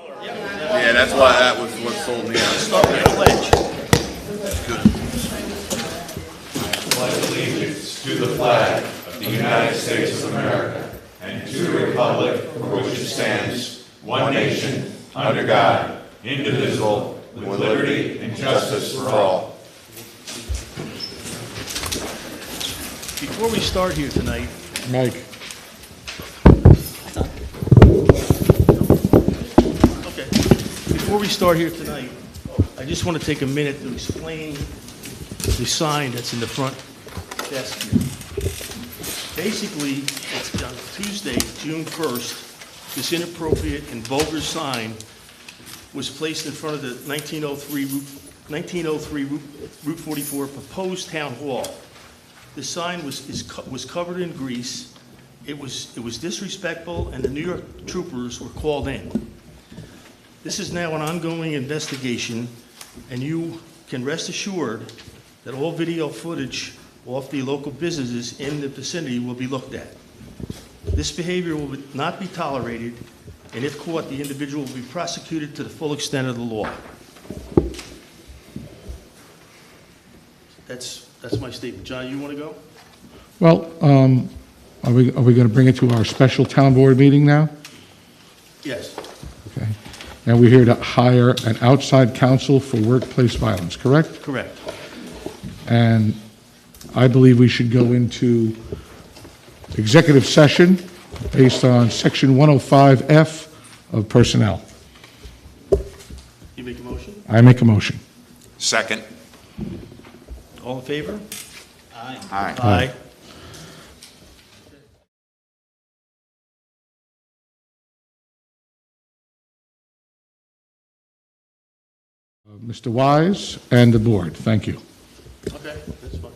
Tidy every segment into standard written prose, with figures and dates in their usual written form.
Yeah, that's why that was what sold me on. Start with the pledge. Pledge allegiance to the flag of the United States of America and to the republic for which it stands, one nation, under God, indivisible, with liberty and justice for all. Before we start here tonight, Mike. okay, before we start here tonight, I just want to take a minute to explain the sign that's in the front desk here. Basically, it's on Tuesday, June 1st, this inappropriate and vulgar sign was placed in front of the 1903 Route 44 proposed town hall. The sign was covered in grease. It was disrespectful, and the New York troopers were called in. This is now an ongoing investigation, and you can rest assured that all video footage off the local businesses in the vicinity will be looked at. This behavior will not be tolerated, and if caught, the individual will be prosecuted to the full extent of the law. That's my statement. John, you want to go? Well, are we going to bring it to our special town board meeting now? Yes. Okay. And we're here to hire an outside counsel for workplace violence, correct? Correct. And I believe we should go into executive session based on Section 105F of Personnel. You make a motion? I make a motion. Second. All in favor? Aye. Aye. Aye. Mr. Wise and the board, thank you. Okay, that's fine.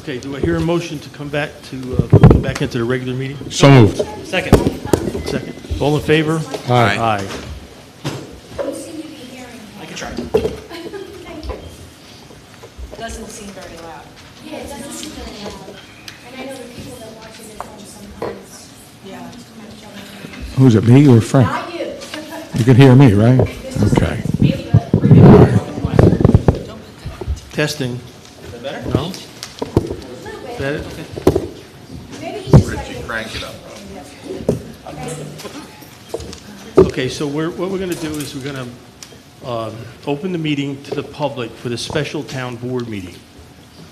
Okay, do I hear a motion to come back into the regular meeting? So moved. Second. Second. All in favor? Aye. Aye. You seem to be hearing. I can try. Thank you. Doesn't seem very loud. Yeah, it doesn't seem very loud. And I know the people that watch it at home sometimes. Yeah. Who's it, me or Frank? Not you. You can hear me, right? Okay. Testing. Is that better? No? Better? Maybe you just like Richie, it. crank it up. Okay, so what we're going to do is we're going to open the meeting to the public for the special town board meeting,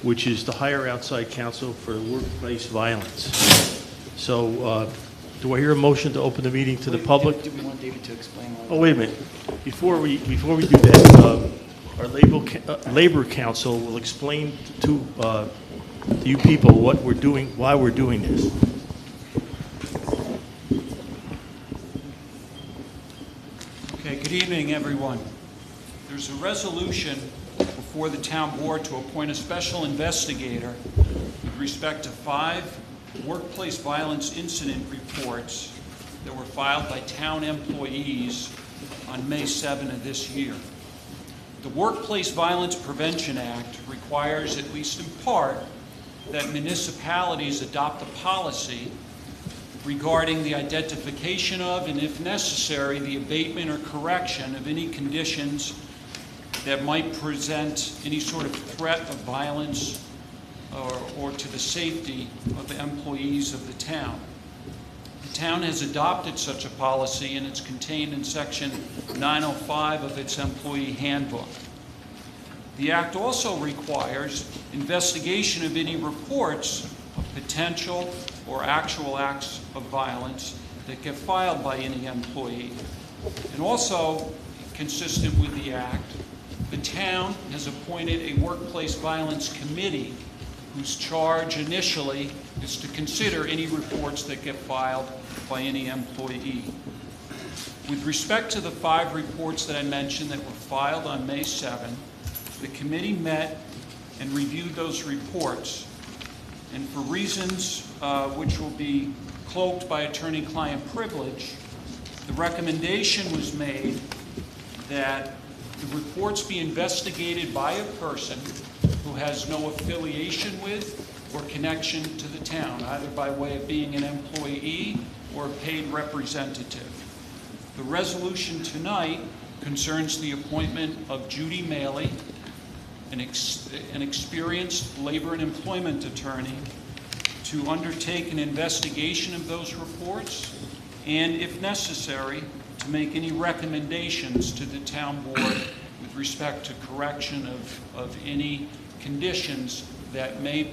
which is to hire outside counsel for workplace violence. So do I hear a motion to open the meeting to the public? Do we want David to explain? Oh, wait a minute. Before we do that, our labor council will explain to you people what we're doing, why we're doing this. Okay, good evening, everyone. There's a resolution before the town board to appoint a special investigator with respect to 5 workplace violence incident reports that were filed by town employees on May 7 of this year. The Workplace Violence Prevention Act requires, at least in part, that municipalities adopt a policy regarding the identification of, and if necessary, the abatement or correction of any conditions that might present any sort of threat of violence or to the safety of the employees of the town. The town has adopted such a policy, and it's contained in Section 905 of its employee handbook. The Act also requires investigation of any reports of potential or actual acts of violence that get filed by any employee. And also, consistent with the Act, the town has appointed a workplace violence committee whose charge initially is to consider any reports that get filed by any employee. With respect to the 5 reports that I mentioned that were filed on May 7, the committee met and reviewed those reports, and for reasons which will be cloaked by attorney-client privilege, the recommendation was made that the reports be investigated by a person who has no affiliation with or connection to the town, either by way of being an employee or a paid representative. The resolution tonight concerns the appointment of Judy Maley, an experienced labor and employment attorney, to undertake an investigation of those reports and, if necessary, to make any recommendations to the town board with respect to correction of any conditions that may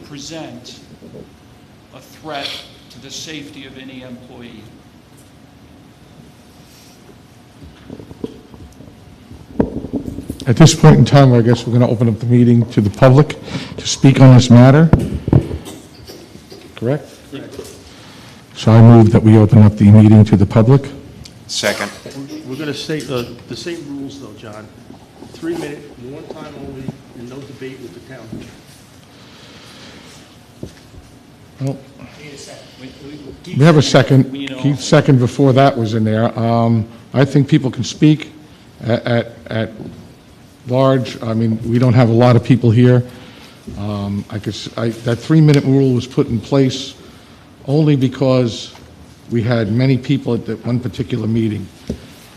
present a threat to the safety of any employee. At this point in time, I guess we're going to open up the meeting to the public to speak on this matter. Correct? So I move that we open up the meeting to the public. Second. We're going to say the same rules, though, John. 3 minute, one time only, and no debate with the town. Well, Need a second. we have a second. We, you know- Keith's second before that was in there. I think people can speak at large. I mean, we don't have a lot of people here. That 3-minute rule was put in place only because we had many people at that one particular meeting.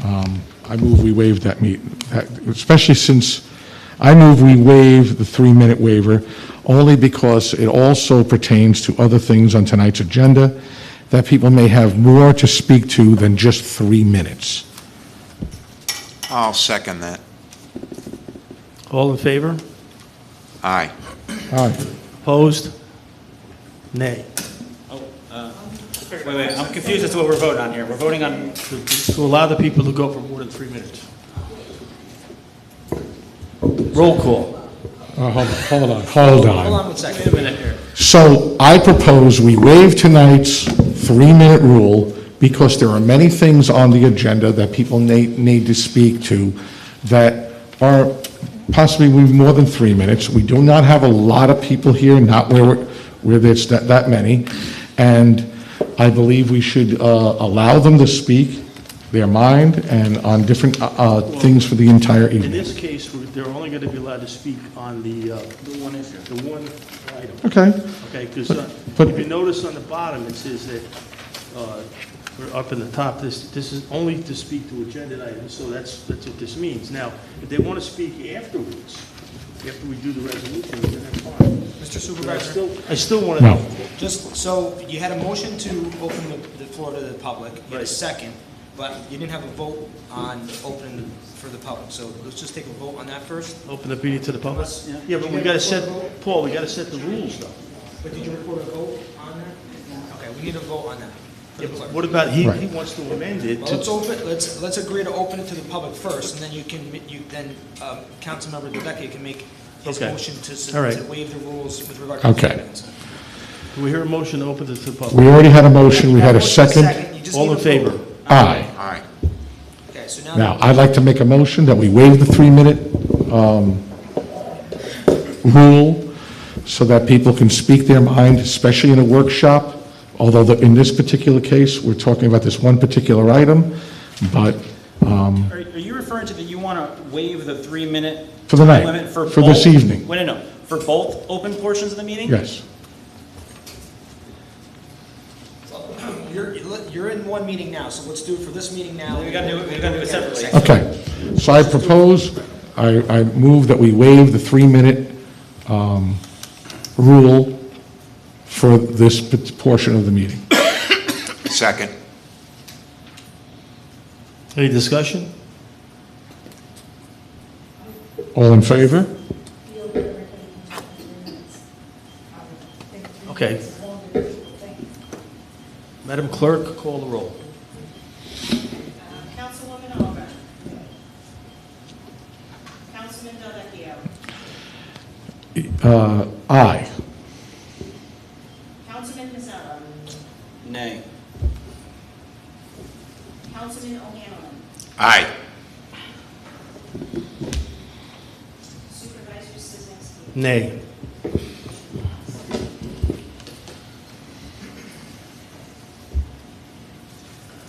I move we waive that especially since I move we waive the 3-minute waiver only because it also pertains to other things on tonight's agenda that people may have more to speak to than just 3 minutes. I'll second that. All in favor? Aye. Aye. Opposed? Nay. Wait, I'm confused as to what we're voting on here. We're voting on, To allow the people to go for more than 3 minutes. Roll call. Hold on. hold on 1 second. Wait a minute here. So I propose we waive tonight's 3-minute rule because there are many things on the agenda that people need to speak to that are possibly more than 3 minutes. We do not have a lot of people here, not where there's that many, and I believe we should allow them to speak their mind and on different things for the entire In evening. this case, they're only going to be allowed to speak on the one issue, the one item. Okay, Okay, because but- if you notice on the bottom, it says that, or up in the top, this is only to speak to agenda items, so that's what this means. Now, if they want to speak afterwards, after we do the resolution, then that's fine. Mr. But I Supervisor, still want to. No. just, so you had a motion to open the floor to the public, you had a Right. second, but you didn't have a vote on opening for the public, so let's just take a vote on that first. Open the meeting to the public? Yeah. Yeah, but we got to set, Paul, we got to set the rules, though. But did you record a vote on that? Okay, we need a vote on that. for Yeah, the but clerk. what about, he Right. wants to amend it Well, let's to, open, let's agree to open it to the public first, and then Councilmember DeBecke can make his Okay. motion All right. to waive the rules with regard to. Okay. amendments. do we hear a motion to open it to the public? we already had a motion, we had a second. You just All need in a favor? vote. Aye. Aye. Okay, so now. Now, I'd like to make a motion that we waive the 3-minute rule so that people can speak their mind, especially in a workshop, although in this particular case, we're talking about this one particular item, but Are you referring to that you want to waive the 3-minute For the night, limit for for this both- evening. Wait, no, for both open portions of the meeting? yes. You're in one meeting now, so let's do it for this meeting now. We gotta do it separately. Okay, so I propose, I move that we waive the 3-minute rule for this portion of the meeting. Second. Any discussion? All in favor? Okay. Madam Clerk, call the roll. Councilwoman Oliver. Councilman Delvecchio. Aye. Councilman Mazzello. Nay. Councilman O'Hanlon. Aye. Supervisor Sisnowski. Nay.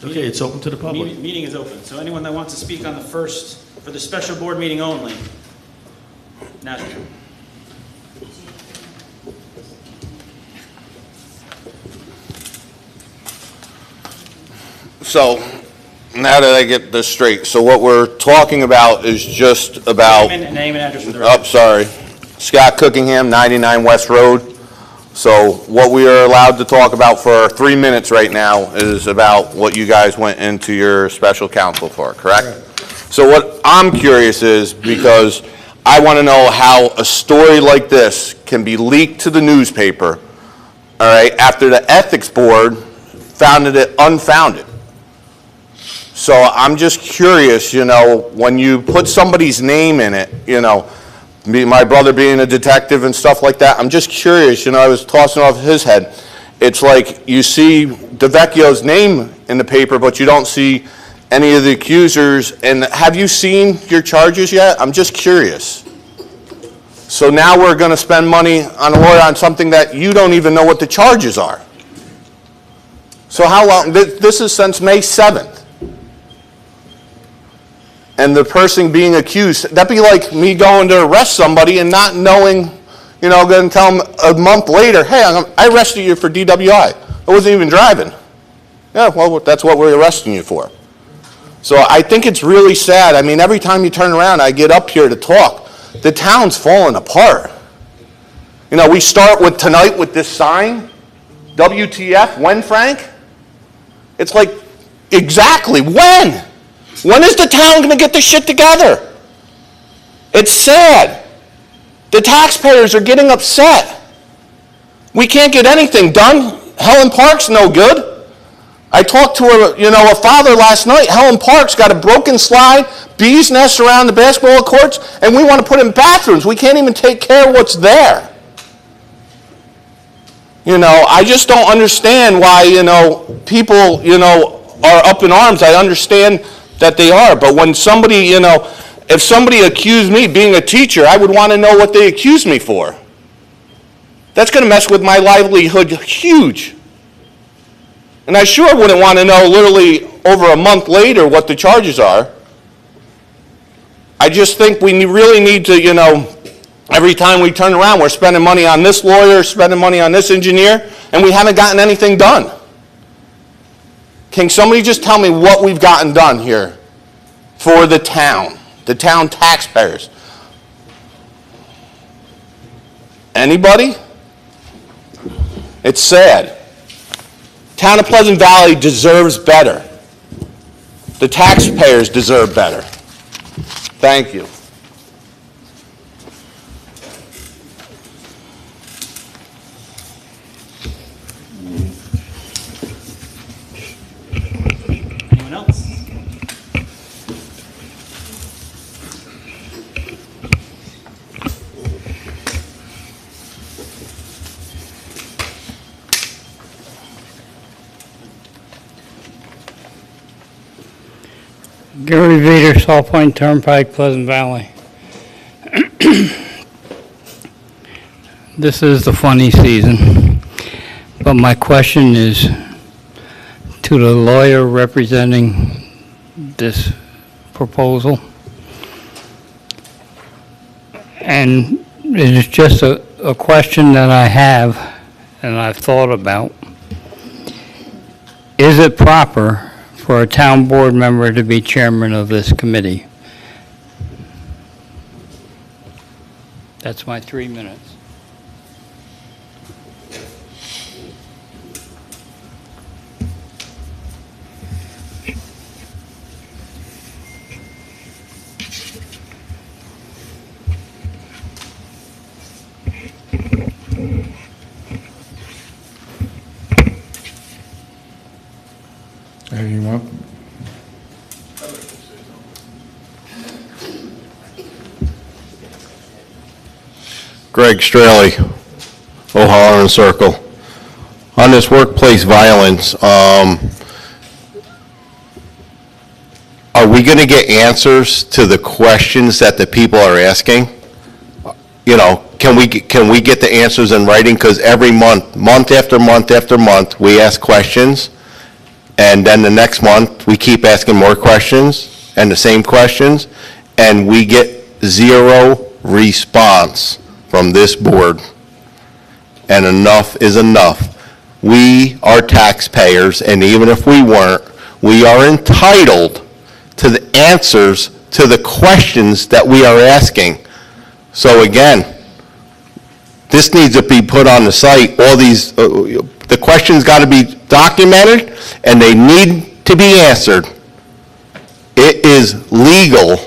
Okay, it's open to the public. Meeting is open, so anyone that wants to speak on the first, for the special board meeting only, now's your time. So, now that I get this straight, so what we're talking about is just about, Name and address for the record. sorry, Scott Cookingham, 99 West Road. So what we are allowed to talk about for 3 minutes right now is about what you guys went into your special counsel for, correct? So what I'm curious is, because I want to know how a story like this can be leaked to the newspaper, all right, after the ethics board found it unfounded. So I'm just curious, when you put somebody's name in it, my brother being a detective and stuff like that, I'm just curious, I was tossing off his head. It's like you see DeVecchio's name in the paper, but you don't see any of the accusers. And have you seen your charges yet? I'm just curious. So now we're going to spend money on a lawyer on something that you don't even know what the charges are. So how long? This is since May 7th. And the person being accused, that'd be like me going to arrest somebody and not knowing, going to tell them a month later, hey, I arrested you for DWI. I wasn't even driving. Yeah, well, that's what we're arresting you for. So I think it's really sad. I mean, every time you turn around, I get up here to talk, the town's falling apart. We start with tonight with this sign, WTF, when, Frank? It's like, exactly, when? When is the town going to get this shit together? It's sad. The taxpayers are getting upset. We can't get anything done. Helen Park's no good. I talked to a father last night. Helen Park's got a broken slide, bees nest around the basketball courts, and we want to put in bathrooms. We can't even take care of what's there. I just don't understand why, people, are up in arms. I understand that they are, but when somebody, if somebody accused me being a teacher, I would want to know what they accused me for. That's going to mess with my livelihood huge. And I sure wouldn't want to know literally over a month later what the charges are. I just think we really need to, every time we turn around, we're spending money on this lawyer, spending money on this engineer, and we haven't gotten anything done. Can somebody just tell me what we've gotten done here for the town taxpayers? Anybody? It's sad. Town of Pleasant Valley deserves better. The taxpayers deserve better. Thank you. Anyone else? Gary Vader, Saw Point Turnpike, Pleasant Valley. This is the funny season, but my question is to the lawyer representing this proposal. And it is just a question that I have and I've thought about. Is it proper for a town board member to be chairman of this committee? That's my 3 minutes. Anyone? Greg Straley, O'Halloran Circle. On this workplace violence, are we going to get answers to the questions that the people are asking? Can we get the answers in writing? Because every month after month after month, we ask questions, and then the next month, we keep asking more questions and the same questions, and we get zero response from this board. And enough is enough. We are taxpayers, and even if we weren't, we are entitled to the answers to the questions that we are asking. So again, this needs to be put on the site. All these, the questions got to be documented, and they need to be answered. It is legal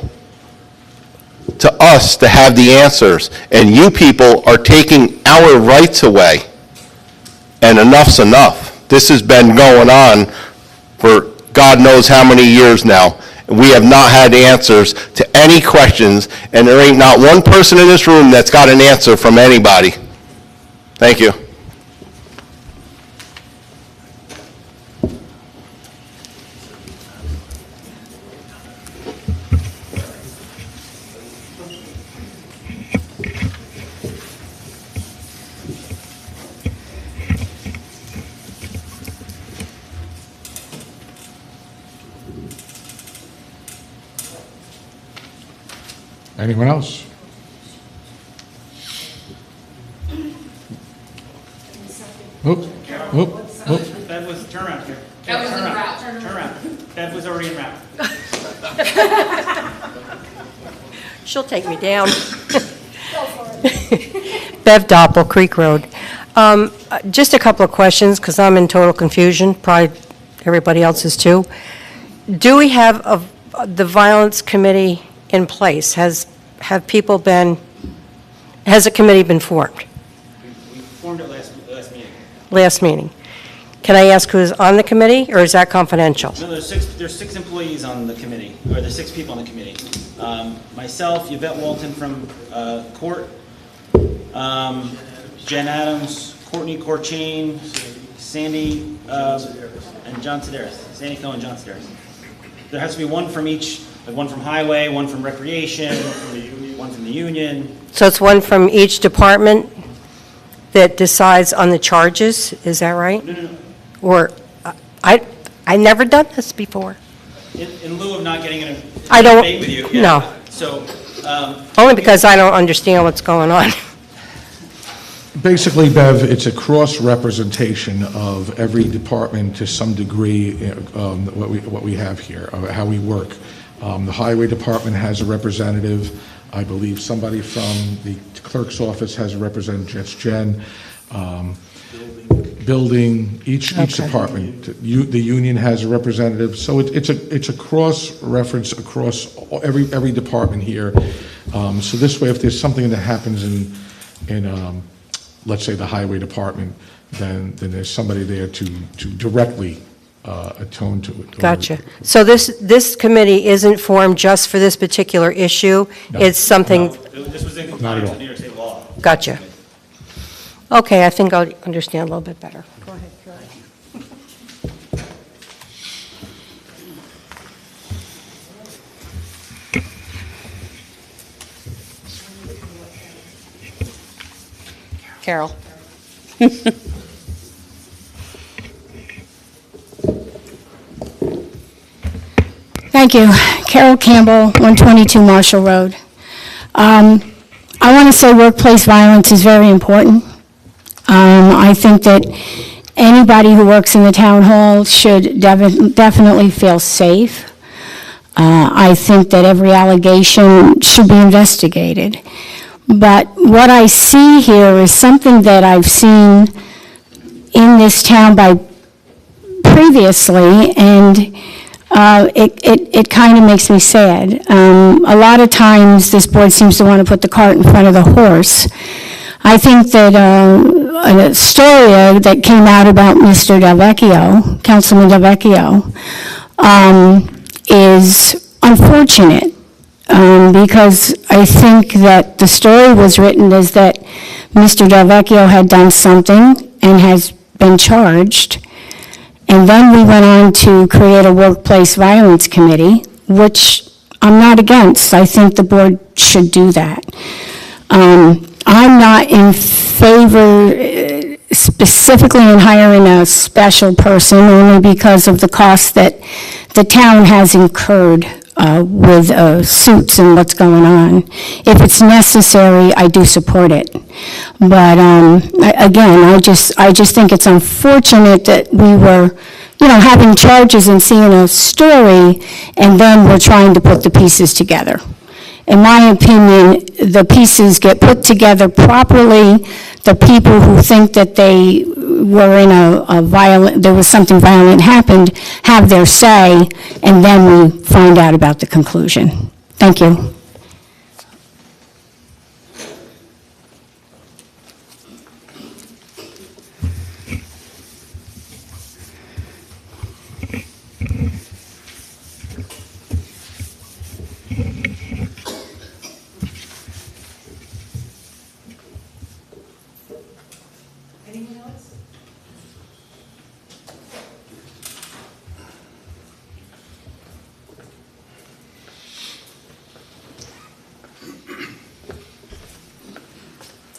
to us to have the answers, and you people are taking our rights away. And enough's enough. This has been going on for God knows how many years now. We have not had answers to any questions, and there ain't not one person in this room that's got an answer from anybody. Thank you. Anyone else? Oop, oop, oop. Bev was, turn around here. Bev was en route. Turn around. Bev was already en route. She'll take me down. Bev Doppel, Creek Road. Just a couple of questions, because I'm in total confusion, probably everybody else is too. Do we have the violence committee in place? Has a committee been formed? We formed it last meeting. Last meeting. Can I ask who's on the committee, or is that confidential? No, there's six employees on the committee, or there's 6 people on the committee. Myself, Yvette Walton from Court, Jen Adams, Courtney Corchain, Sandy, and John Sedaris. Sandy Cohen and John Sedaris. There has to be one from each Like one from highway, one from recreation, one from the union. So it's one from each department that decides on the charges, is that right? No. Or, I never done this before. In lieu of not getting in a I don't- debate with you. Yeah. no. So, Only because I don't understand what's going on. Basically, Bev, it's a cross-representation of every department to some degree, what we have here, how we work. The highway department has a representative. I believe somebody from the clerk's office has a representative, that's Jen. Building, each department. The union has a representative. So it's a cross-reference across every department here. So this way, if there's something that happens in let's say the highway department, then there's somebody there to directly atone to it. Gotcha. So this committee isn't formed just for this particular issue? No. It's something, this was in Not at compliance all. with New York State law. gotcha. Okay, I think I'll understand a little bit better. Go ahead, George. Carol. Thank you. Carol Campbell, 122 Marshall Road. I want to say workplace violence is very important. I think that anybody who works in the town hall should definitely feel safe. I think that every allegation should be investigated. But what I see here is something that I've seen in this town previously, and it kind of makes me sad. A lot of times, this board seems to want to put the cart in front of the horse. I think that a story that came out about Mr. Delvecchio, Councilman Delvecchio, is unfortunate, because I think that the story was written as that Mr. Delvecchio had done something and has been charged. And then we went on to create a workplace violence committee, which I'm not against. I think the board should do that. I'm not in favor specifically in hiring a special person, only because of the cost that the town has incurred with suits and what's going on. If it's necessary, I do support it. But again, I just think it's unfortunate that we were, having charges and seeing a story, and then we're trying to put the pieces together. In my opinion, the pieces get put together properly. The people who think that they were in there was something violent happened, have their say, and then we find out about the conclusion. Thank you. Anyone else?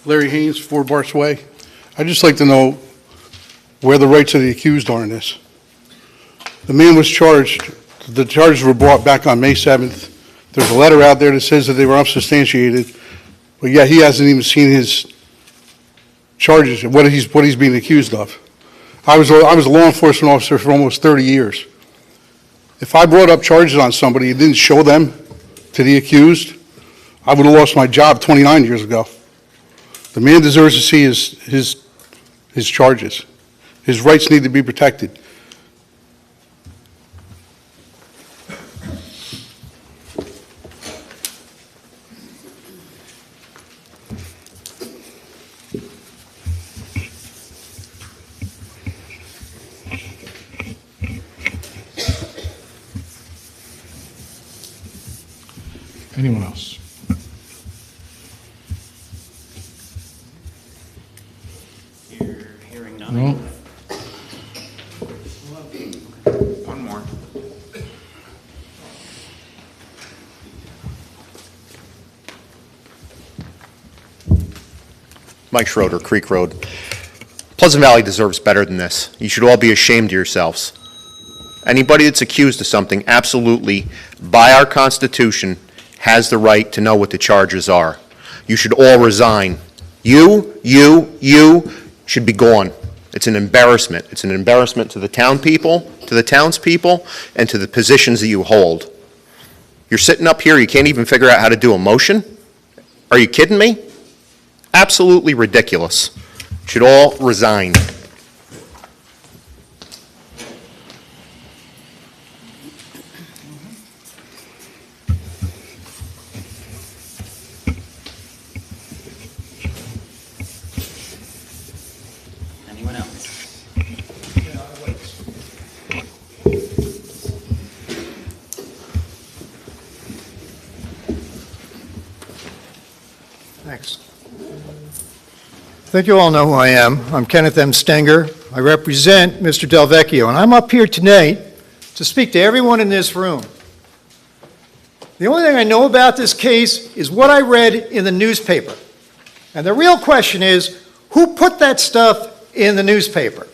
Larry Haynes, 4 Barts Way. I'd just like to know where the rights of the accused are in this. The man was charged, the charges were brought back on May 7th. There's a letter out there that says that they were unsubstantiated, but yet he hasn't even seen his charges, what he's being accused of. I was a law enforcement officer for almost 30 years. If I brought up charges on somebody and didn't show them to the accused, I would have lost my job 29 years ago. The man deserves to see his charges. His rights need to be protected. Anyone else? Hearing none. No? One more. Mike Schroeder, Creek Road. Pleasant Valley deserves better than this. You should all be ashamed of yourselves. Anybody that's accused of something, absolutely, by our Constitution, has the right to know what the charges are. You should all resign. You should be gone. It's an embarrassment. It's an embarrassment to the town people, to the townspeople, and to the positions that you hold. You're sitting up here, you can't even figure out how to do a motion? Are you kidding me? Absolutely ridiculous. Should all resign. Anyone else? Thanks. I think you all know who I am. I'm Kenneth M. Stenger. I represent Mr. Delvecchio, and I'm up here tonight to speak to everyone in this room. The only thing I know about this case is what I read in the newspaper. And the real question is, who put that stuff in the newspaper?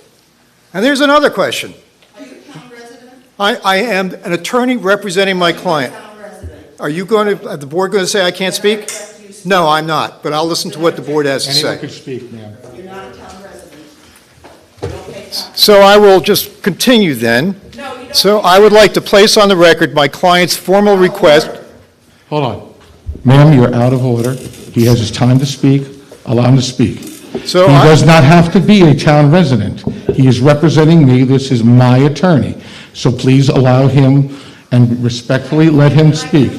And there's another question. Are you a town resident? I am an attorney representing my client. Town resident. Are you going to, the board going to say I can't speak? No, I'm not, but I'll listen to what the board has to Anyone say. could speak, ma'am. You're not a town resident. You don't pay taxes. So I will just continue then. No, you don't. So I would like to place on the record my client's formal request. Hold on. Ma'am, you're out of order. He has his time to speak. Allow him to speak. So He I- does not have to be a town resident. He is representing me. This is my attorney. So please allow him and respectfully let him speak.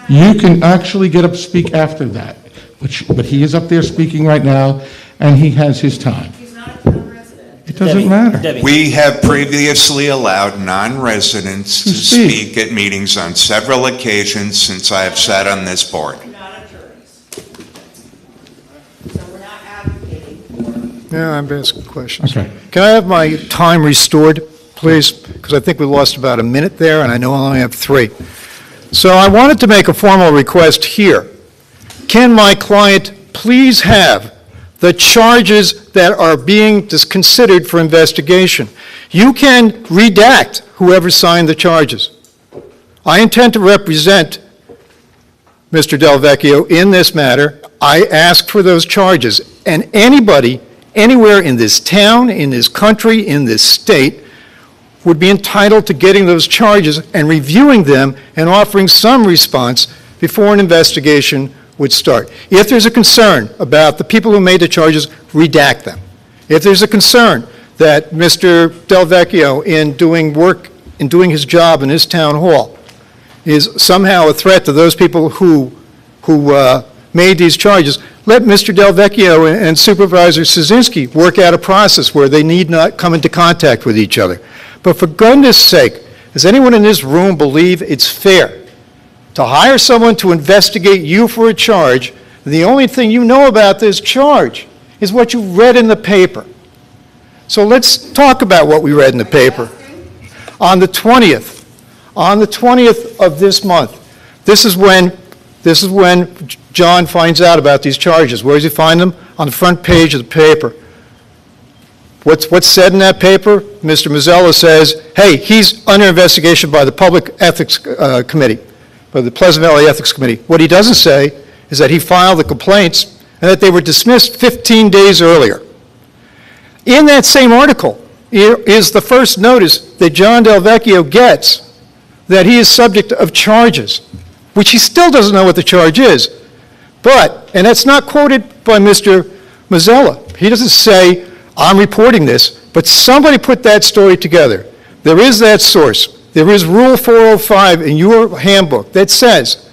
You can actually get up and speak after that, but he is up there speaking right now, and he has his time. He's not a town resident. It doesn't Debbie, matter. Debbie. We have previously allowed non-residents to Speak. speak at meetings on several occasions since I have sat on this board. We're not attorneys. So we're not advocating for. Yeah, I'm asking questions. Okay. Can I have my time restored, please? Because I think we lost about a minute there, and I know I only have 3. So I wanted to make a formal request here. Can my client please have the charges that are being considered for investigation? You can redact whoever signed the charges. I intend to represent Mr. Delvecchio in this matter. I asked for those charges, and anybody, anywhere in this town, in this country, in this state, would be entitled to getting those charges and reviewing them and offering some response before an investigation would start. If there's a concern about the people who made the charges, redact them. If there's a concern that Mr. Delvecchio, in doing work, in doing his job in his town hall, is somehow a threat to those people who made these charges, let Mr. Delvecchio and Supervisor Szynski work out a process where they need not come into contact with each other. But for goodness sake, does anyone in this room believe it's fair to hire someone to investigate you for a charge, and the only thing you know about this charge is what you read in the paper? So let's talk about what we read in the paper. On the 20th of this month, this is when John finds out about these charges. Where does he find them? On the front page of the paper. What's said in that paper? Mr. Mazzella says, hey, he's under investigation by the Public Ethics Committee, by the Pleasant Valley Ethics Committee. What he doesn't say is that he filed the complaints and that they were dismissed 15 days earlier. In that same article is the first notice that John Delvecchio gets that he is subject of charges, which he still doesn't know what the charge is. But, and that's not quoted by Mr. Mazzella. He doesn't say, I'm reporting this, but somebody put that story together. There is that source. There is Rule 405 in your handbook that says,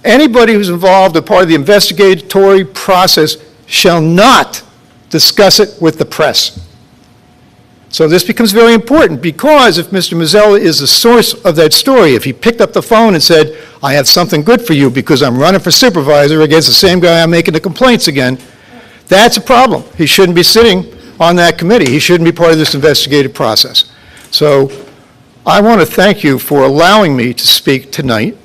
anybody who's involved as part of the investigatory process shall not discuss it with the press. So this becomes very important, because if Mr. Mazzella is the source of that story, if he picked up the phone and said, I have something good for you because I'm running for supervisor against the same guy I'm making the complaints again, that's a problem. He shouldn't be sitting on that committee. He shouldn't be part of this investigative process. So I want to thank you for allowing me to speak tonight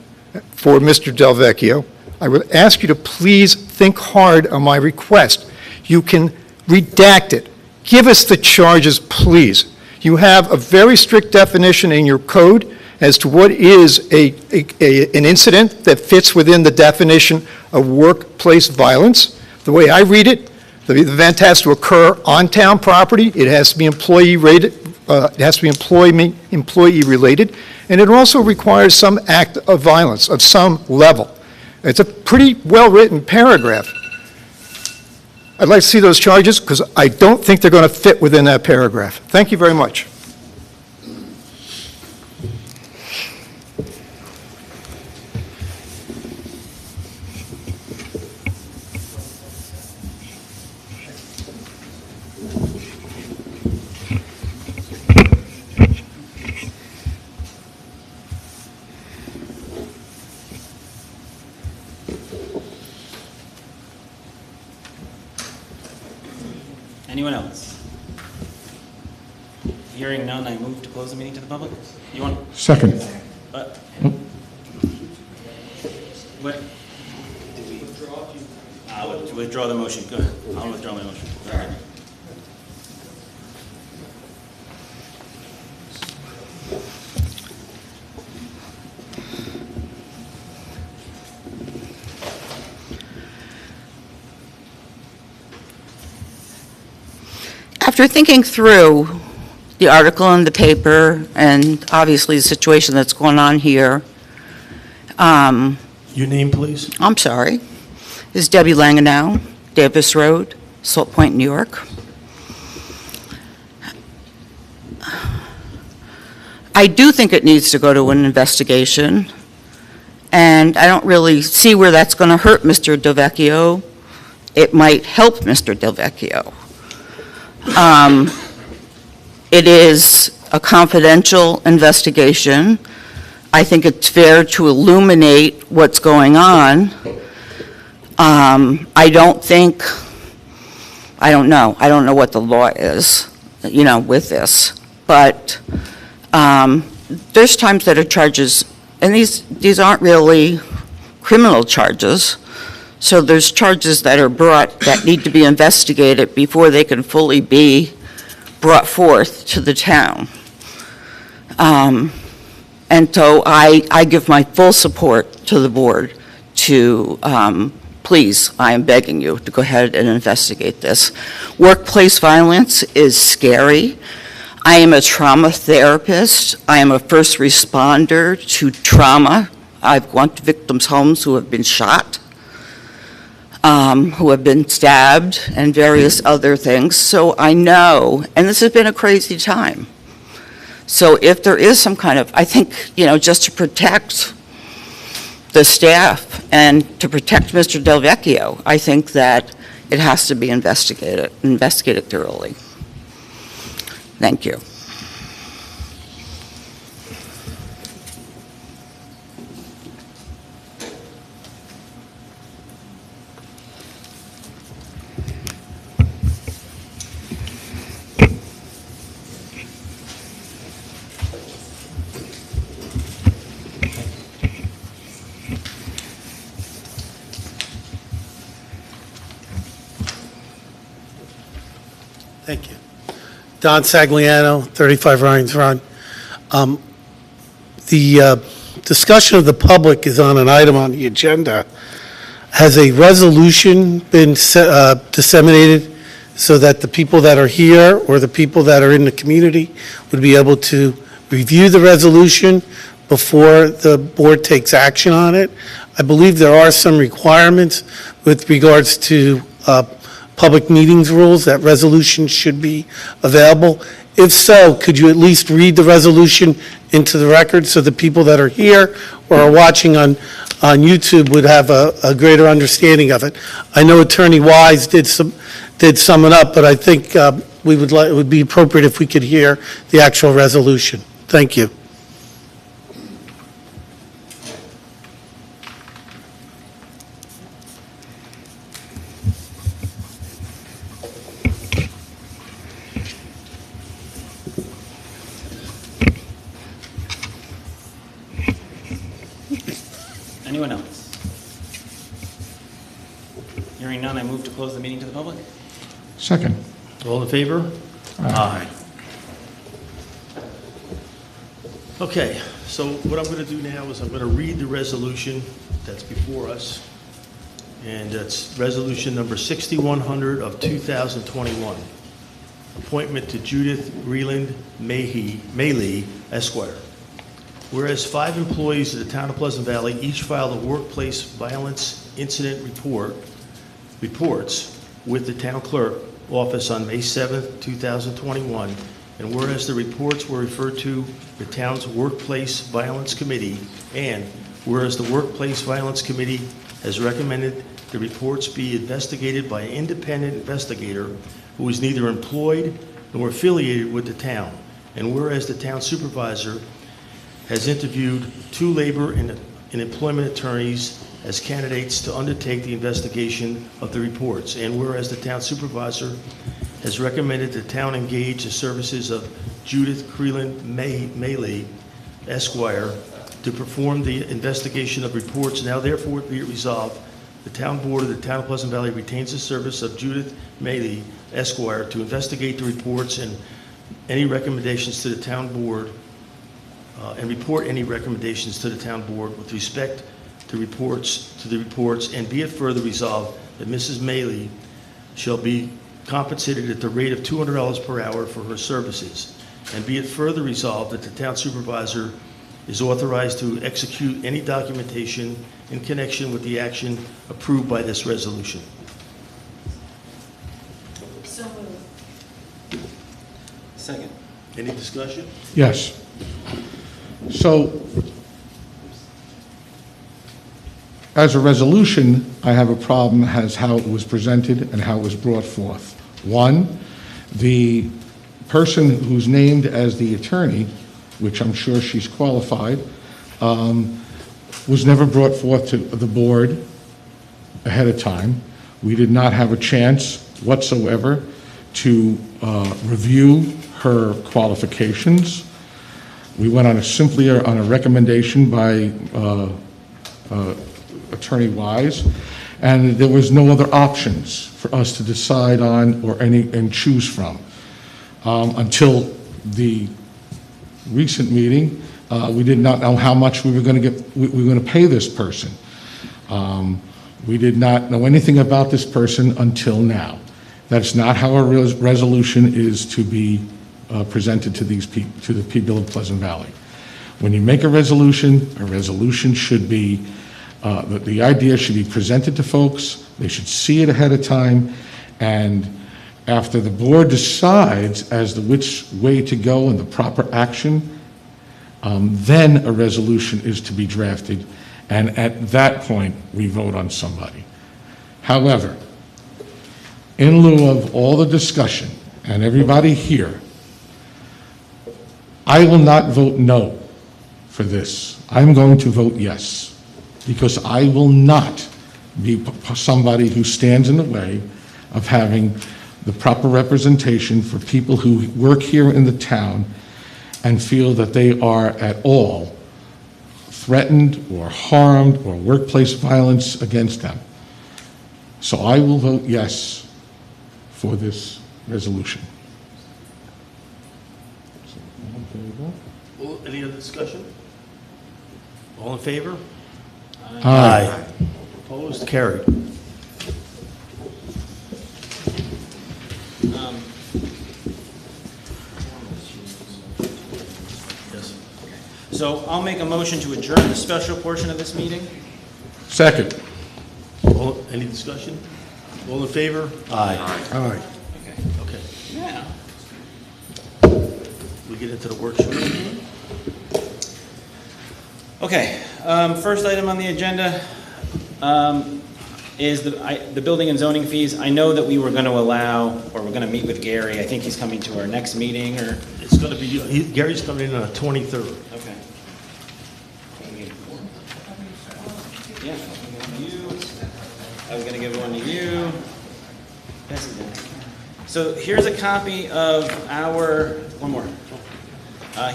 for Mr. Delvecchio. I would ask you to please think hard on my request. You can redact it. Give us the charges, please. You have a very strict definition in your code as to what is an incident that fits within the definition of workplace violence. The way I read it, the event has to occur on town property, it has to be employee-related, and it also requires some act of violence of some level. It's a pretty well-written paragraph. I'd like to see those charges because I don't think they're going to fit within that paragraph. Thank you very much. Anyone else? Hearing none, I move to close the meeting to the public. You want? Second. What? Withdraw the motion. Go ahead. I'll withdraw my motion. Go ahead. After thinking through the article in the paper and obviously the situation that's going on here. Your name, please? I'm sorry. This is Debbie Langenow, Davis Road, Salt Point, New York. I do think it needs to go to an investigation, and I don't really see where that's going to hurt Mr. Delvecchio. It might help Mr. Delvecchio. It is a confidential investigation. I think it's fair to illuminate what's going on. I don't know what the law is, with this. But there's times that are charges, and these aren't really criminal charges. So there's charges that are brought that need to be investigated before they can fully be brought forth to the town. And so I give my full support to the board to, please, I am begging you to go ahead and investigate this. Workplace violence is scary. I am a trauma therapist. I am a first responder to trauma. I've gone to victims' homes who have been shot, who have been stabbed, and various other things. So I know, and this has been a crazy time. So if there is some kind of, I think, just to protect the staff and to protect Mr. Delvecchio, I think that it has to be investigated thoroughly. Thank you. Thank you. Don Sagliano, 35 Ryan's Run. The discussion of the public is on an item on the agenda. Has a resolution been disseminated so that the people that are here or the people that are in the community would be able to review the resolution before the board takes action on it? I believe there are some requirements with regards to public meetings rules that resolutions should be available. If so, could you at least read the resolution into the record so the people that are here or are watching on YouTube would have a greater understanding of it? I know Attorney Wise did sum it up, but I think it would be appropriate if we could hear the actual resolution. Thank you. Anyone else? Hearing none, I move to close the meeting to the public. Second. All in favor? Aye. Okay, so what I'm going to do now is I'm going to read the resolution that's before us, and it's Resolution Number 6100 of 2021. Appointment to Judith Greeland Maylee, Esquire. Whereas 5 employees of the Town of Pleasant Valley each filed a workplace violence incident reports with the Town Clerk Office on May 7th, 2021, and whereas the reports were referred to the town's Workplace Violence Committee, and whereas the Workplace Violence Committee has recommended the reports be investigated by an independent investigator who is neither employed nor affiliated with the town, and whereas the town supervisor has interviewed 2 labor and employment attorneys as candidates to undertake the investigation of the reports, and whereas the town supervisor has recommended the town engage the services of Judith Creelan Maylee, Esquire, to perform the investigation of reports, now therefore be it resolved, the town board of the Town of Pleasant Valley retains the service of Judith Maylee, Esquire, to investigate the reports and any recommendations to the town board, and report any recommendations to the town board with respect to the reports, and be it further resolved that Mrs. Maylee shall be compensated at the rate of $200 per hour for her services, and be it further resolved that the town supervisor is authorized to execute any documentation in connection with the action approved by this resolution. So moved. Second. Any discussion? Yes. So, as a resolution, I have a problem as how it was presented and how it was brought forth. One, the person who's named as the attorney, which I'm sure she's qualified, was never brought forth to the board ahead of time. We did not have a chance whatsoever to review her qualifications. We went simply on a recommendation by Attorney Wise, and there was no other options for us to decide on and choose from. Until the recent meeting, we did not know how much we were going to pay this person. We did not know anything about this person until now. That's not how a resolution is to be presented to the people of Pleasant Valley. When you make a resolution should be, the idea should be presented to folks, they should see it ahead of time, and after the board decides as to which way to go and the proper action, then a resolution is to be drafted, and at that point, we vote on somebody. However, in lieu of all the discussion and everybody here, I will not vote no for this. I'm going to vote yes, because I will not be somebody who stands in the way of having the proper representation for people who work here in the town and feel that they are at all threatened or harmed or workplace violence against them. So I will vote yes for this resolution. Any other discussion? All in favor? Aye. Opposed? Carried. Yes. So I'll make a motion to adjourn the special portion of this meeting. Second. Any discussion? All in favor? Aye. Aye. Okay. Yeah. We get into the workshop. Okay, first item on the agenda is the building and zoning fees. I know that we were going to allow, or we're going to meet with Gary. I think he's coming to our next meeting, or? It's going to be, Gary's coming in on the 23rd. Okay. Yeah, I was going to give one to you. So here's a copy of our, one more.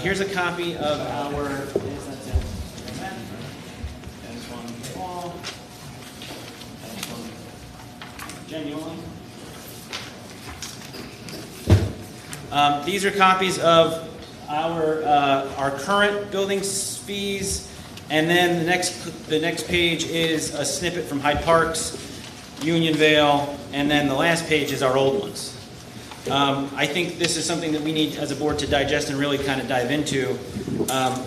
Here's a copy of our, that's one Paul, that's one Genuine. These are copies of our current building fees, and then the next page is a snippet from Hyde Park's, Unionvale, and then the last page is our old ones. I think this is something that we need as a board to digest and really kind of dive into.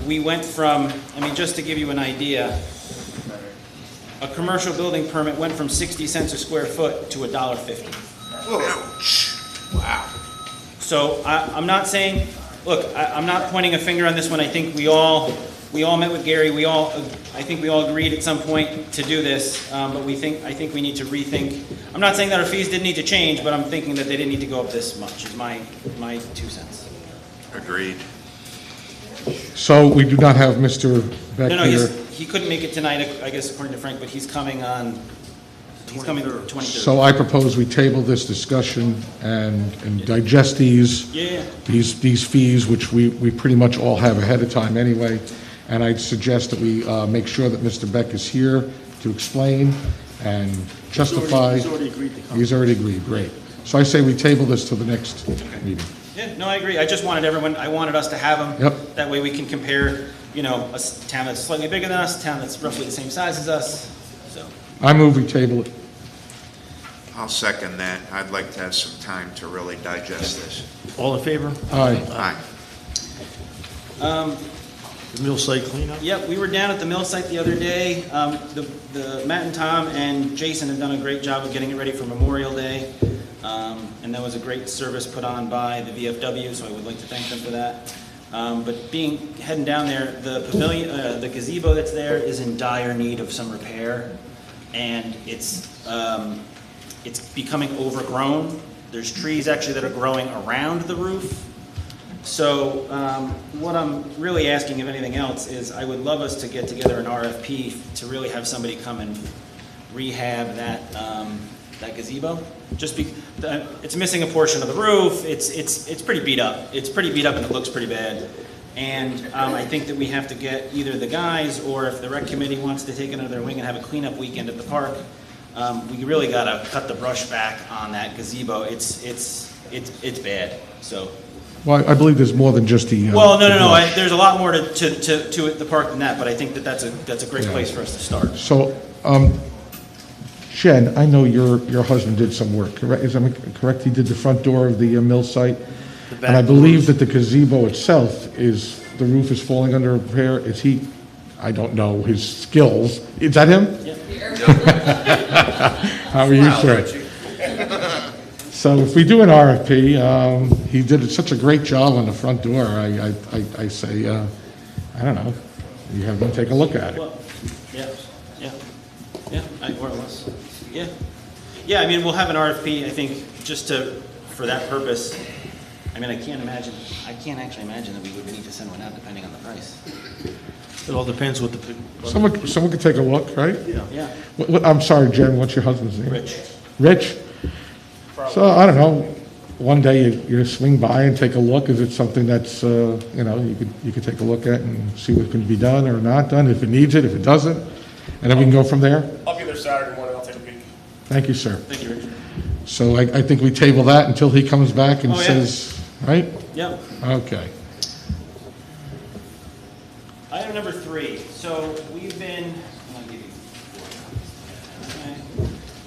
We went from, I mean, just to give you an idea, a commercial building permit went from 60 cents a square foot to $1.50. Wow. So I'm not saying, look, I'm not pointing a finger on this one. I think we all met with Gary. I think we all agreed at some point to do this, but I think we need to rethink. I'm not saying that our fees didn't need to change, but I'm thinking that they didn't need to go up this much, is my 2 cents. Agreed. So we do not have Mr. Beck No, here. he couldn't make it tonight, I guess, according to Frank, but he's coming on, he's coming 23rd. So I propose we table this discussion and digest these fees, which we pretty much all have ahead of time anyway. And I'd suggest that we make sure that Mr. Beck is here to explain and justify. He's already agreed to come. He's already agreed, great. So I say we table this till the next meeting. Yeah, no, I agree. I just wanted I wanted us to have them. Yep. That way we can compare, a town that's slightly bigger than us, a town that's roughly the same size as us, so. I move we table it. I'll second that. I'd like to have some time to really digest this. All in favor? Aye. Aye. The mill site cleanup? Yep, we were down at the mill site the other day. The Matt and Tom and Jason have done a great job of getting it ready for Memorial Day. And that was a great service put on by the VFW, so I would like to thank them for that. But heading down there, the pavilion, the gazebo that's there is in dire need of some repair, and it's becoming overgrown. There's trees actually that are growing around the roof. So what I'm really asking, if anything else, is I would love us to get together an RFP to really have somebody come and rehab that gazebo. It's missing a portion of the roof. It's pretty beat up. It's pretty beat up and it looks pretty bad. And I think that we have to get either the guys, or if the rec committee wants to take it under their wing and have a cleanup weekend at the park, we really got to cut the brush back on that gazebo. It's bad. So. Well, I believe there's more than just the... Well, no. There's a lot more to the park than that, but I think that's a great place for us to start. So, Jen, I know your husband did some work, correct? Is that correct? He did the front door of the mill site? And I believe that the gazebo itself the roof is falling under repair. Is he, I don't know his skills. Is that him? Yeah. How are you, sir? So if we do an RFP, he did such a great job on the front door, I say, I don't know, you have them take a look at it. Well, more or less. Yeah, I mean, we'll have an RFP, I think, for that purpose. I mean, I can't actually imagine that we would need to send one out depending on the price. It all depends what the... Someone could take a look, right? Yeah. I'm sorry, Jen, what's your husband's name? Rich. Rich? So, I don't know, one day you swing by and take a look. Is it something that's, you could take a look at and see what can be done or not done, if it needs it, if it doesn't, and then we can go from there? I'll be there Saturday morning, I'll take a peek. Thank you, sir. Thank you, Rich. So I think we table that until he comes back and Oh, yeah. says, right? Yep. Okay. Item number 3. So we've been, I'm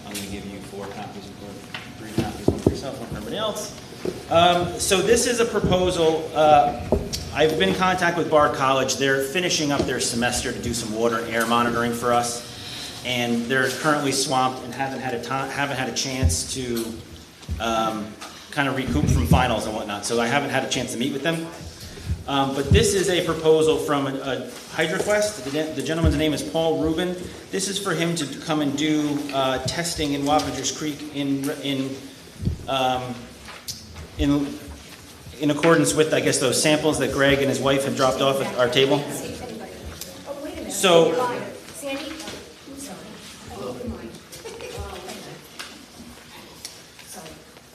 going to give you 4 copies, or 3 copies, one for yourself, one for everybody else. So this is a proposal. I've been in contact with Bard College. They're finishing up their semester to do some water and air monitoring for us, and they're currently swamped and haven't had a chance to kind of recoup from finals and whatnot. So I haven't had a chance to meet with them. But this is a proposal from a HydroQuest. The gentleman's name is Paul Rubin. This is for him to come and do testing in Wappingers Creek in accordance with, I guess, those samples that Greg and his wife had dropped off at our table. So, Sandy, I'm sorry.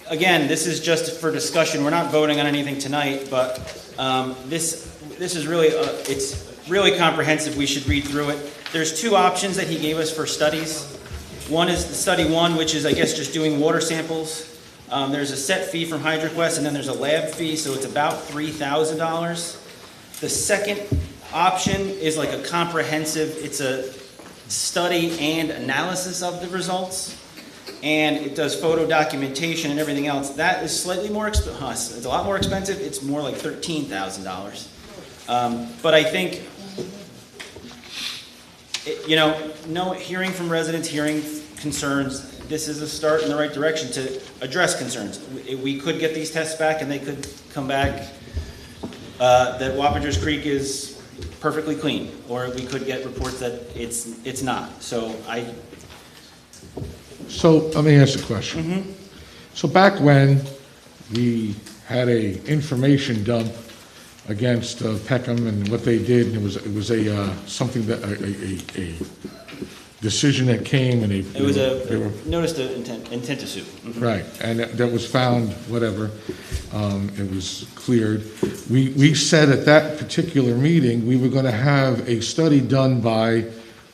again, this is just for discussion. We're not voting on anything tonight, but this is really, it's really comprehensive. We should read through it. There's 2 options that he gave us for studies. One is the study 1, which is, I guess, just doing water samples There's a set fee from HydroQuest, and then there's a lab fee, so it's about $3,000. The second option is like a comprehensive, it's a study and analysis of the results, and it does photo documentation and everything else. That is slightly more, it's a lot more expensive. It's more like $13,000. But I think, hearing from residents, hearing concerns, this is a start in the right direction to address concerns. We could get these tests back and they could come back that Wappingers Creek is perfectly clean, or we could get reports that it's not. So let me ask a question. So back when we had a information dump against Peckham and what they did, and it was a something that a decision that came, and it was notice the intent to sue. Right, and that was found, whatever, it was cleared. We said at that particular meeting, we were going to have a study done by,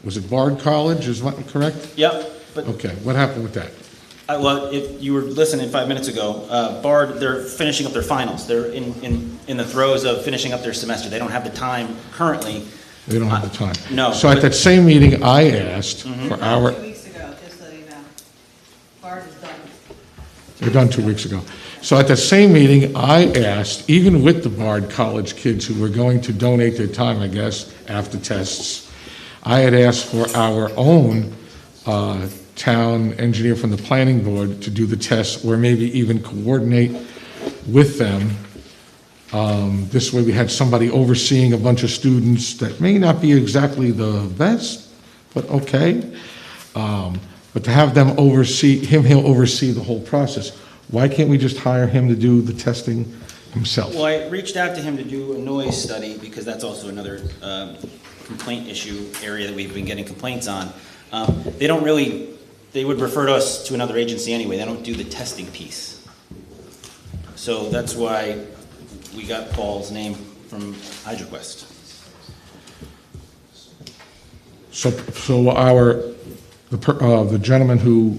was it Bard College, is that correct? Yep. Okay, what happened with that? Well, if you were listening 5 minutes ago, Bard, they're finishing up their finals. They're in the throes of finishing up their semester. They don't have the time currently. They don't have the time. No. So at that same meeting, I asked for our... 2 weeks ago, just so you know. Bard is done. They're done 2 weeks ago. So at that same meeting, I asked, even with the Bard College kids who were going to donate their time, I guess, after tests, I had asked for our own town engineer from the planning board to do the tests, or maybe even coordinate with them. This way we had somebody overseeing a bunch of students that may not be exactly the best, but okay. But to have them he'll oversee the whole process. Why can't we just hire him to do the testing himself? Well, I reached out to him to do a noise study, because that's also another complaint issue area that we've been getting complaints on. They would refer to us to another agency anyway. They don't do the testing piece. So that's why we got Paul's name from HydroQuest. So the gentleman who...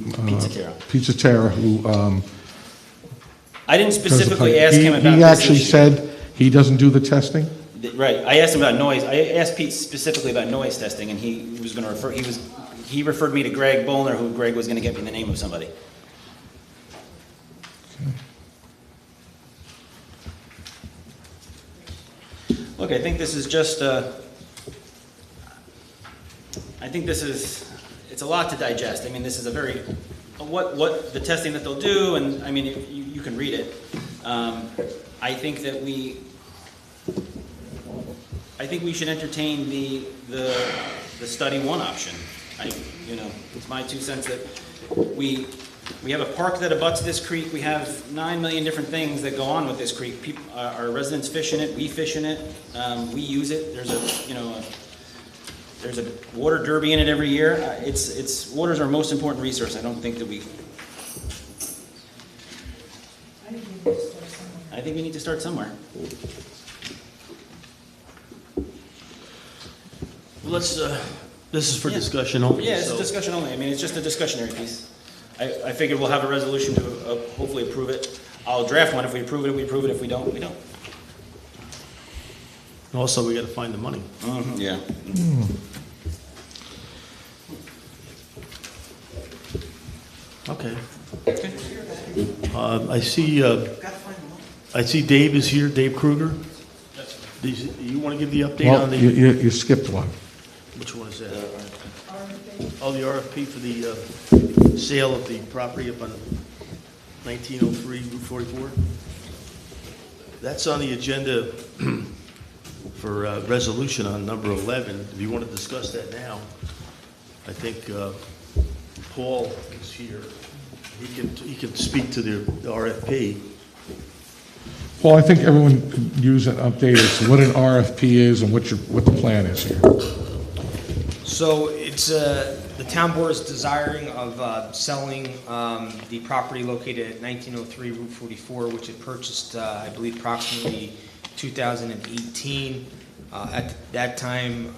Pizza Terra, who... I didn't specifically ask him about this. He actually said he doesn't do the testing? Right. I asked him about noise. I asked Pete specifically about noise testing, and he was going to refer... He referred me to Greg Bolner, who Greg was going to get me the name of somebody. Look, I think this is just, it's a lot to digest. I mean, this is what the testing that they'll do, and I mean, you can read it. I think we should entertain the study one option. It's my 2 cents that we have a park that abuts this creek. We have 9 million different things that go on with this creek. Our residents fish in it. We fish in it. We use it. There's a water derby in it every year. Water's our most important resource. I don't think that I think we need to start somewhere. This is for discussion only. Yeah, it's discussion only. I mean, it's just a discussionary piece. I figured we'll have a resolution to hopefully approve it. I'll draft one. If we approve it, we approve it. If we don't, we don't. Also, we got to find the money. Yeah. Okay. I see Dave is here, Dave Kruger. You want to give the update on the... You skipped one. Which one is that? Oh, the RFP for the sale of the property up on 1903 Route 44? That's on the agenda for resolution on number 11. If you want to discuss that now, I think Paul is here. He can speak to the RFP. Paul, I think everyone could use an update as to what an RFP is and what the plan is here. So it's the town board is desiring of selling the property located at 1903 Route 44, which it purchased, I believe, approximately 2018. At that time,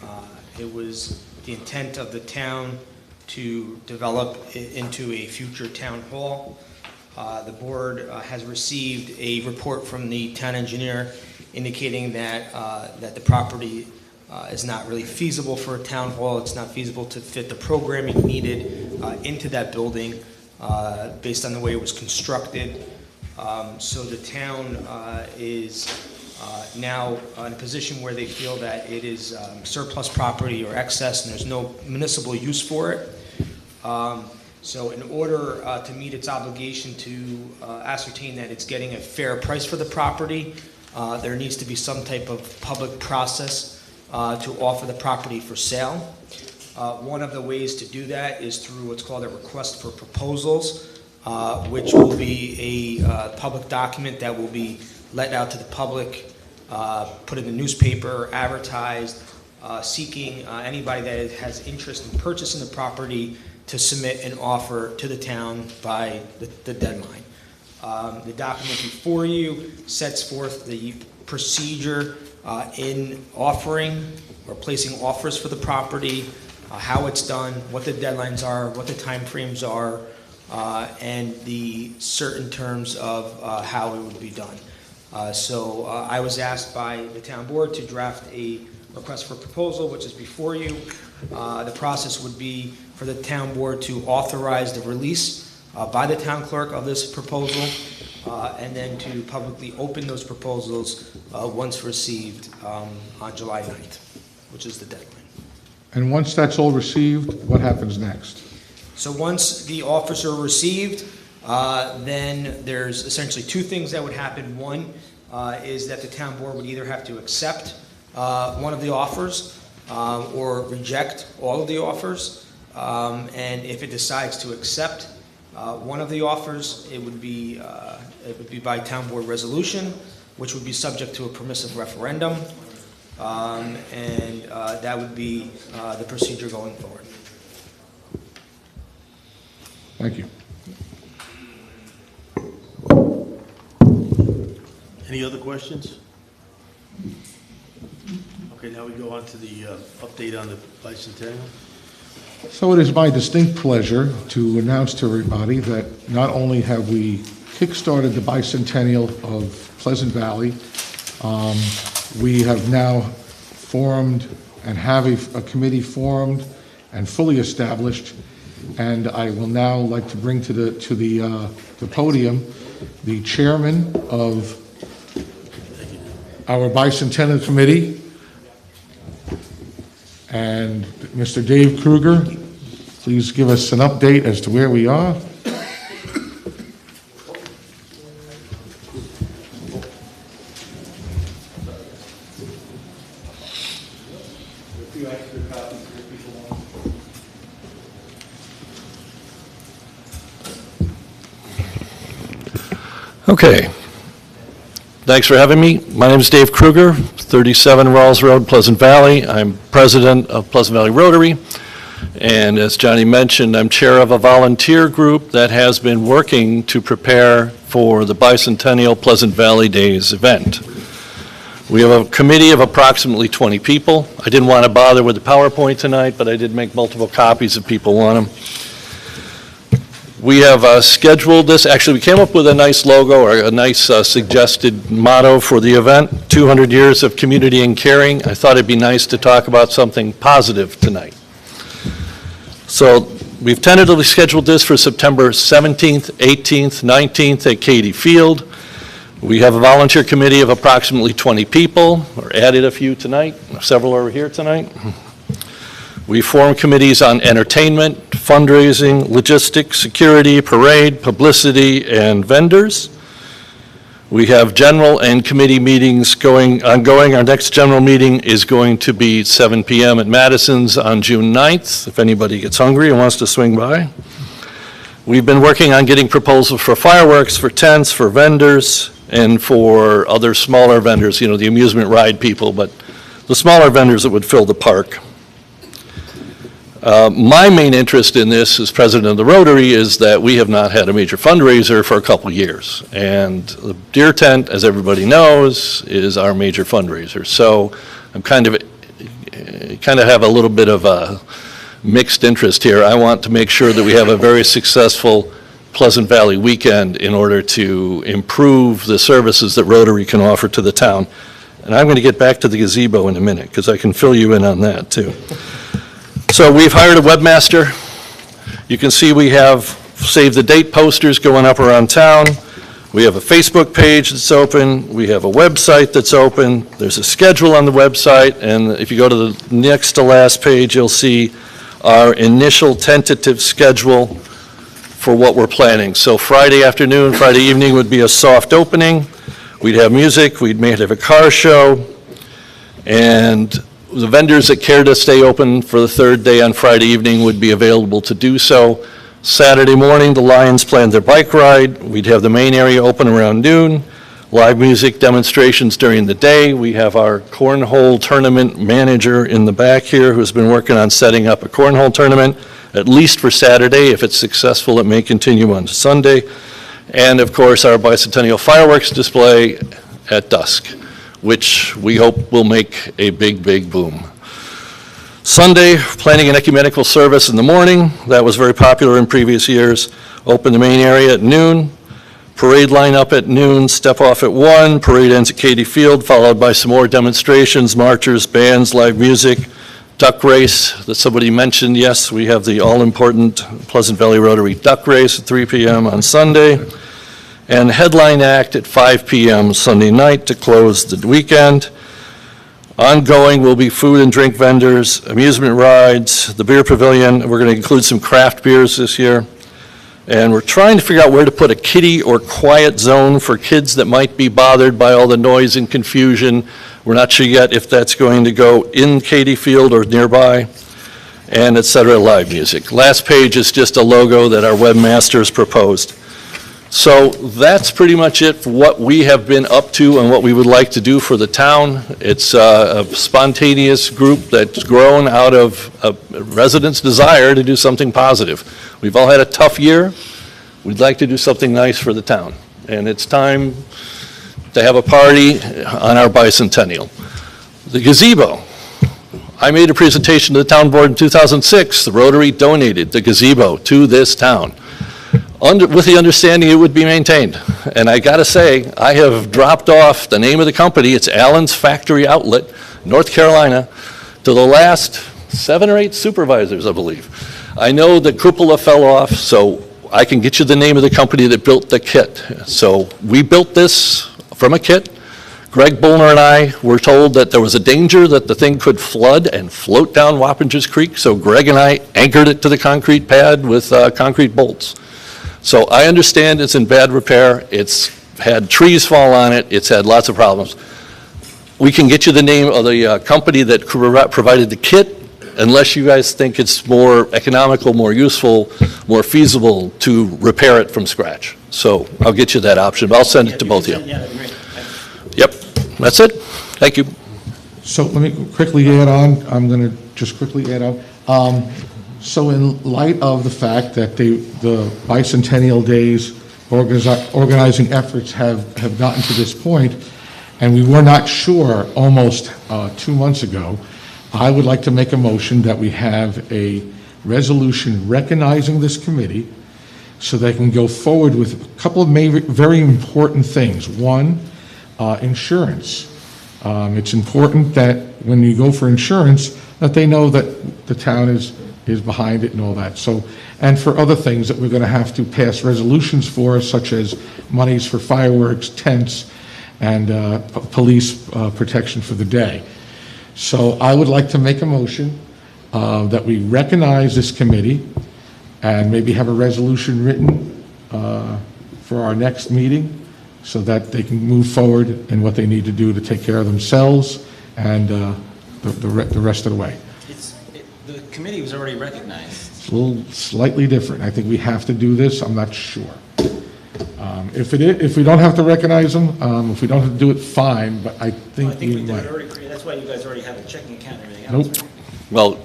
it was the intent of the town to develop it into a future town hall. the board has received a report from the town engineer indicating that, that the property is not really feasible for a town hall. It's not feasible to fit the programming needed into that building based on the way it was constructed. So the town is now in a position where they feel that it is surplus property or excess and there's no municipal use for it. So in order to meet its obligation to ascertain that it's getting a fair price for the property, there needs to be some type of public process to offer the property for sale. One of the ways to do that is through what's called a request for proposals, which will be a public document that will be let out to the public, put in the newspaper, advertised, seeking anybody that has interest in purchasing the property to submit an offer to the town by the deadline. The document before you sets forth the procedure in offering or placing offers for the property, how it's done, what the deadlines are, what the timeframes are, and the certain terms of how it would be done. So I was asked by the town board to draft a request for proposal, which is before you. The process would be for the town board to authorize the release by the town clerk of this proposal, and then to publicly open those proposals once received on July 9th, which is the deadline. And once that's all received, what happens next? So once the offers are received, then there's essentially two things that would happen. One is that the town board would either have to accept one of the offers or reject all of the offers. And if it decides to accept one of the offers, it would be by town board resolution, which would be subject to a permissive referendum, and that would be the procedure going forward. Thank you. Any other questions? Okay, now we go on to the update on the bicentennial. So it is my distinct pleasure to announce to everybody that not only have we kickstarted the bicentennial of Pleasant Valley, we have now formed and have a committee formed and fully established, and I will now like to bring to the podium the chairman of our bicentennial committee, and Mr. Dave Kruger. Please give us an update as to where we are. Okay. Thanks for having me. My name is Dave Kruger, 37 Rawls Road, Pleasant Valley. I'm president of Pleasant Valley Rotary, and as Johnny mentioned, I'm chair of a volunteer group that has been working to prepare for the bicentennial Pleasant Valley Days event. We have a committee of approximately 20 people. I didn't want to bother with the PowerPoint tonight, but I did make multiple copies if people want them. We have scheduled this. Actually, we came up with a nice logo or a nice suggested motto for the event, 200 years of community and caring. I thought it'd be nice to talk about something positive tonight. So we've tentatively scheduled this for September 17th, 18th, 19th at Katie Field. We have a volunteer committee of approximately 20 people, or added a few tonight. Several are here tonight. We form committees on entertainment, fundraising, logistics, security, parade, publicity, and vendors. We have general and committee meetings ongoing. Our next general meeting is going to be 7 p.m. at Madison's on June 9th, if anybody gets hungry and wants to swing by. We've been working on getting proposals for fireworks, for tents, for vendors, and for other smaller vendors, you know, the amusement ride people, but the smaller vendors that would fill the park. My main interest in this as president of the Rotary is that we have not had a major fundraiser for a couple of years. And the deer tent, as everybody knows, is our major fundraiser. So I'm kind of have a little bit of a mixed interest here. I want to make sure that we have a very successful Pleasant Valley weekend in order to improve the services that Rotary can offer to the town. And I'm going to get back to the gazebo in a minute, because I can fill you in on that, too. So we've hired a webmaster. You can see we have save the date posters going up around town. We have a Facebook page that's open. We have a website that's open. There's a schedule on the website, and if you go to the next to last page, you'll see our initial tentative schedule for what we're planning. So Friday afternoon, Friday evening would be a soft opening. We'd have music, we'd maybe have a car show, and the vendors that care to stay open for the third day on Friday evening would be available to do so. Saturday morning, the Lions planned their bike ride. We'd have the main area open around noon, live music demonstrations during the day. We have our cornhole tournament manager in the back here who's been working on setting up a cornhole tournament, at least for Saturday. If it's successful, it may continue on Sunday. And of course, our bicentennial fireworks display at dusk, which we hope will make a big, big boom. Sunday, planning an ecumenical service in the morning. That was very popular in previous years. Open the main area at noon. Parade line up at noon, step off at 1. Parade ends at Katie Field, followed by some more demonstrations, marchers, bands, live music, duck race that somebody mentioned. Yes, we have the all-important Pleasant Valley Rotary duck race at 3 p.m. on Sunday. And headline act at 5 p.m. Sunday night to close the weekend. Ongoing will be food and drink vendors, amusement rides, the beer pavilion. We're going to include some craft beers this year. And we're trying to figure out where to put a kiddie or quiet zone for kids that might be bothered by all the noise and confusion. We're not sure yet if that's going to go in Katie Field or nearby, and et cetera, live music. Last page is just a logo that our webmasters proposed. So that's pretty much it for what we have been up to and what we would like to do for the town. It's a spontaneous group that's grown out of a residents' desire to do something positive. We've all had a tough year. We'd like to do something nice for the town. And it's time to have a party on our bicentennial. The gazebo. I made a presentation to the town board in 2006. The Rotary donated the gazebo to this town, with the understanding it would be maintained. And I gotta say, I have dropped off the name of the company, it's Allen's Factory Outlet, North Carolina, to the last 7 or 8 supervisors, I believe. I know the cupola fell off, so I can get you the name of the company that built the kit. So we built this from a kit. Greg Bullner and I were told that there was a danger that the thing could flood and float down Wappingers Creek, so Greg and I anchored it to the concrete pad with concrete bolts. So I understand it's in bad repair, it's had trees fall on it, it's had lots of problems. We can get you the name of the company that provided the kit, unless you guys think it's more economical, more useful, more feasible to repair it from scratch. So I'll get you that option, but I'll send it to both of you. Yeah, that'd be great. Yep, that's it. Thank you. So let me quickly add on, I'm going to just quickly add on. So in light of the fact that the bicentennial days organizing efforts have gotten to this point, and we were not sure almost 2 months ago, I would like to make a motion that we have a resolution recognizing this committee so they can go forward with a couple of very important things. One, insurance. It's important that when you go for insurance, that they know that the town is behind it and all that. So, and for other things that we're going to have to pass resolutions for, such as monies for fireworks, tents, and police protection for the day. So I would like to make a motion that we recognize this committee and maybe have a resolution written for our next meeting so that they can move forward in what they need to do to take care of themselves and the rest of the way. The committee was already recognized. It's a little slightly different. I think we have to do this. I'm not sure. If we don't have to recognize them, if we don't have to do it, fine, but I think we might. That's why you guys already have a checking account and everything else. Nope. Well,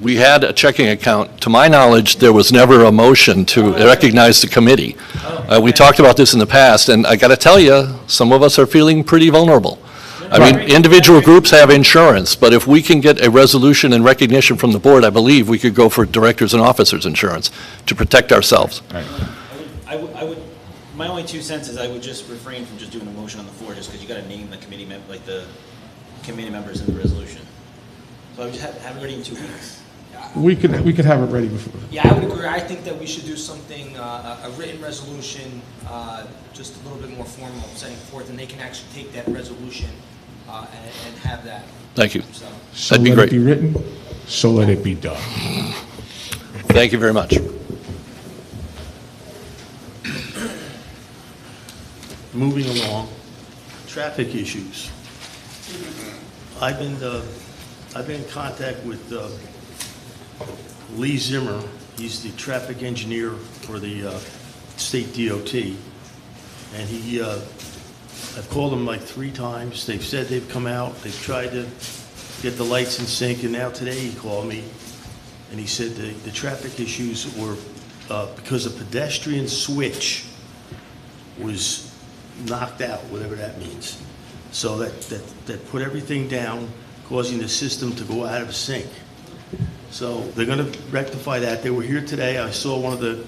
we had a checking account. To my knowledge, there was never a motion to recognize the committee. We talked about this in the past, and I got to tell you, some of us are feeling pretty vulnerable. I mean, individual groups have insurance, but if we can get a resolution and recognition from the board, I believe we could go for directors and officers insurance to protect ourselves. I I would, my only 2 cents is I would just refrain from just doing a motion on the floor, just because you gotta name the committee like the committee members in the resolution. So I would just have it ready in 2 weeks. We could have it ready before. Yeah, I would agree. I think that we should do something, a written resolution, just a little bit more formal, setting forth, and they can actually take that resolution and have that. Thank you. So That'd be let great. it be written, so let it be done. Thank you very much. Moving along, traffic issues. I've been in contact with Lee Zimmer. He's the traffic engineer for the state DOT. And I've called him like 3 times. They've said they've come out. They've tried to get the lights in sync. And now today he called me and he said the traffic issues were because a pedestrian switch was knocked out, whatever that means. So that put everything down, causing the system to go out of sync. So they're going to rectify that. They were here today. I saw one of the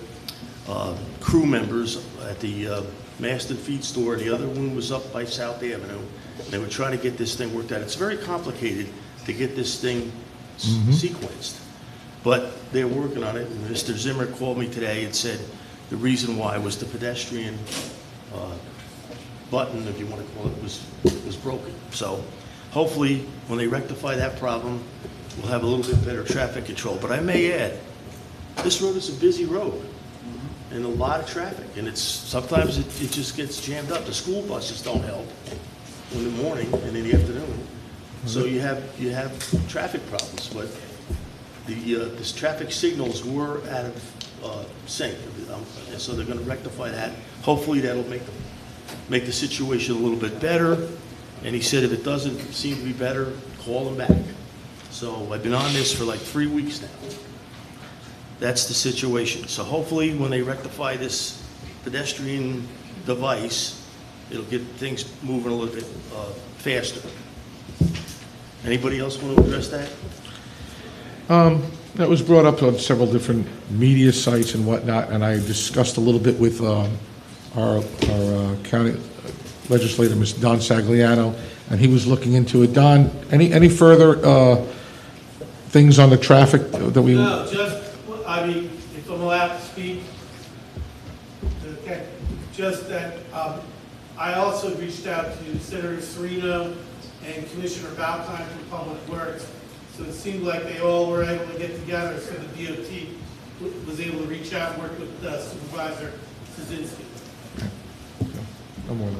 crew members at the Maston Feed Store. The other one was up by South Avenue. They were trying to get this thing worked out. It's very complicated to get this thing sequenced, but they're working on it. And Mr. Zimmer called me today and said the reason why was the pedestrian button, if you want to call it, was broken. So hopefully when they rectify that problem, we'll have a little bit better traffic control. But I may add, this road is a busy road and a lot of traffic, and sometimes it just gets jammed up. The school buses don't help in the morning and in the afternoon. So you have traffic problems, but this traffic signals were out of sync. And so they're going to rectify that. Hopefully that'll make the situation a little bit better. And he said if it doesn't seem to be better, call him back. So I've been on this for like 3 weeks now. That's the situation. So hopefully when they rectify this pedestrian device, it'll get things moving a little bit faster. Anybody else want to address that? That was brought up on several different media sites and whatnot, and I discussed a little bit with our county legislator, Mr. Don Sagliano, and he was looking into it. Don, any further things on the traffic that we... No, I mean, if I'm allowed to speak, okay, just that I also reached out to Senator Serino and Commissioner Balcon from Public Works, so it seemed like they all were able to get together, so the DOT was able to reach out and work with Supervisor Kaczynski. No more.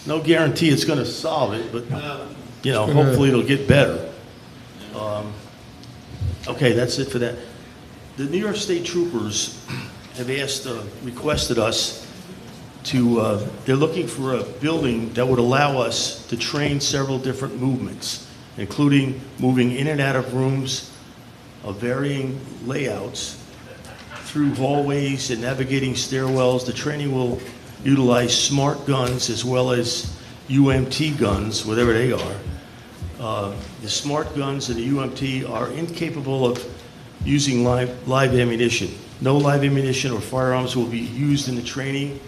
No guarantee it's going to solve it, but, hopefully it'll get better. Okay, that's it for that. The New York State Troopers have requested us to, they're looking for a building that would allow us to train several different movements, including moving in and out of rooms of varying layouts through hallways and navigating stairwells. The training will utilize smart guns as well as UMT guns, whatever they are. The smart guns and the UMT are incapable of using live ammunition. No live ammunition or firearms will be used in the training.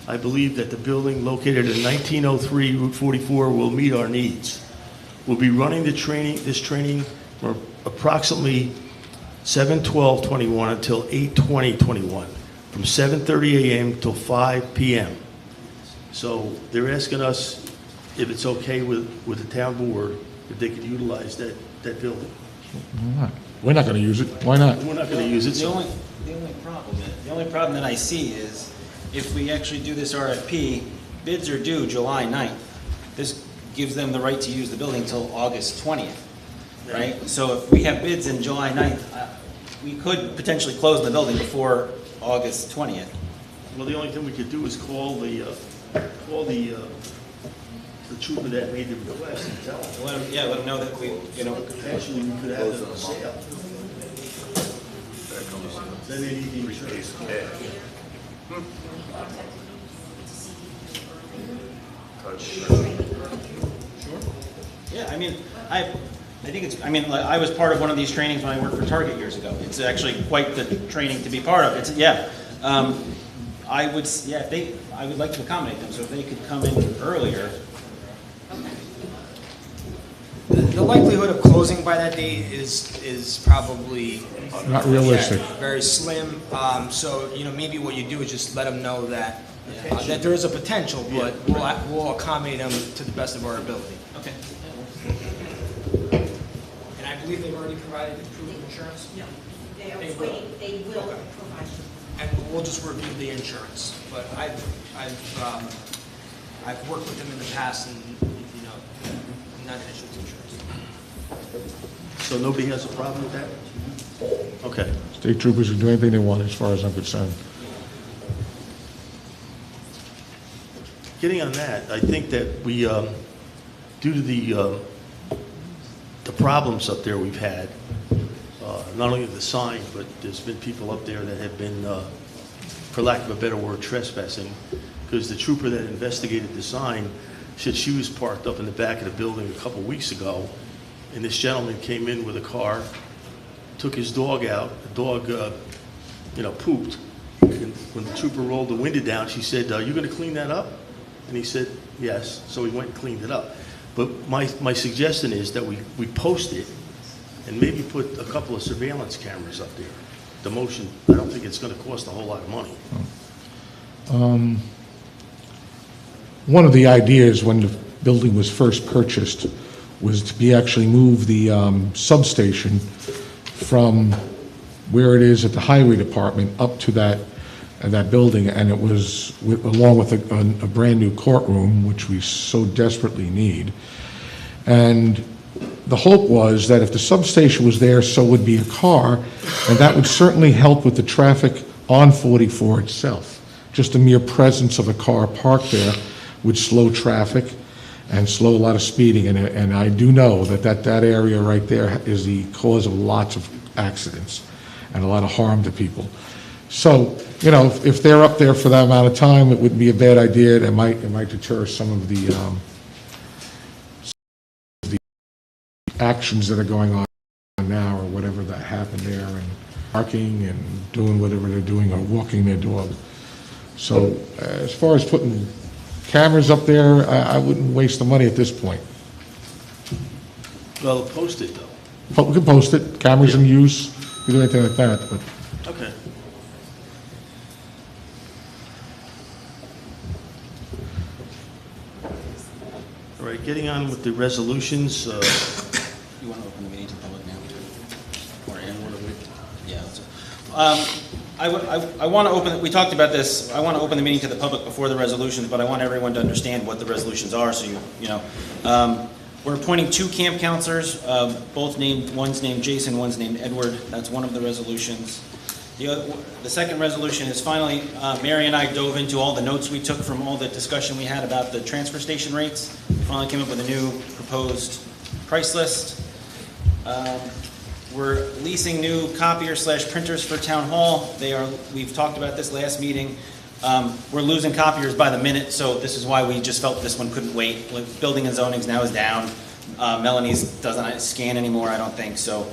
I believe that the building located in 1903 Route 44 will meet our needs. We'll be running this training from approximately 7/12/21 until 8/20/21, from 7:30 a.m. till 5 p.m. So they're asking us if it's okay with the town board, if they could utilize that building. Why not? We're not going to use it. Why not? We're not going to use it. The only problem that I see is if we actually do this RFP, bids are due July 9th. This gives them the right to use the building until August 20th, right? So if we have bids in July 9th, we could potentially close the building before August 20th. Well, the only thing we could do is call the trooper that made the request and tell them. Let them know that Potentially we could have it on sale. Then they need the insurance. Yeah, I mean, I think it's, like, I was part of one of these trainings when I worked for Target years ago. It's actually quite the training to be part of. I would, yeah, I would like to accommodate them, so if they could come in earlier. The likelihood of closing by that date is probably Not realistic. yeah, very slim. So maybe what you do is just let them know that that there is a potential, but we'll accommodate them to the best of our ability. Okay. And I believe they've already provided proof of insurance. No, they will provide you. And we'll just review the insurance. But I've worked with them in the past, and not an issue with insurance. So nobody has a problem with that? Okay. State troopers can do anything they want, as far as I'm concerned. Getting on that, I think that we, due to the problems up there we've had, not only the sign, but there's been people up there that have been, for lack of a better word, trespassing, because the trooper that investigated the sign said she was parked up in the back of the building a couple weeks ago, and this gentleman came in with a car, took his dog out, the dog, pooped. And when the trooper rolled the window down, she said, "Are you going to clean that up?" And he said, "Yes." So he went and cleaned it up. But my suggestion is that we post it and maybe put a couple of surveillance cameras up there. The motion, I don't think it's going to cost a whole lot of money. One of the ideas when the building was first purchased was to actually move the substation from where it is at the highway department up to that building, and it was along with a brand-new courtroom, which we so desperately need. And the hope was that if the substation was there, so would be a car, and that would certainly help with the traffic on 44 itself. Just the mere presence of a car parked there would slow traffic and slow a lot of speeding, and I do know that area right there is the cause of lots of accidents and a lot of harm to people. So, if they're up there for that amount of time, it wouldn't be a bad idea. It might deter some of the actions that are going on now, or whatever that happened there, and parking and doing whatever they're doing, or walking their dog. So, as far as putting cameras up there, I wouldn't waste the money at this point. Well, post it, though. We can post it, cameras in use, we do anything like that, but Okay. All right, getting on with the resolutions. You want to open the meeting to the public now? Or in order with? Yeah. I want to open, we talked about this, I want to open the meeting to the public before the resolutions, but I want everyone to understand what the resolutions are, so we're appointing 2 camp counselors, both named, one's named Jason, one's named Edward. That's one of the resolutions. The second resolution is finally, Mary and I dove into all the notes we took from all the discussion we had about the transfer station rates. We finally came up with a new proposed price list. We're leasing new copier/printers for Town Hall. We've talked about this last meeting. We're losing copiers by the minute, so this is why we just felt this one couldn't wait. Building and zonings now is down. Melanie's doesn't scan anymore, I don't think, so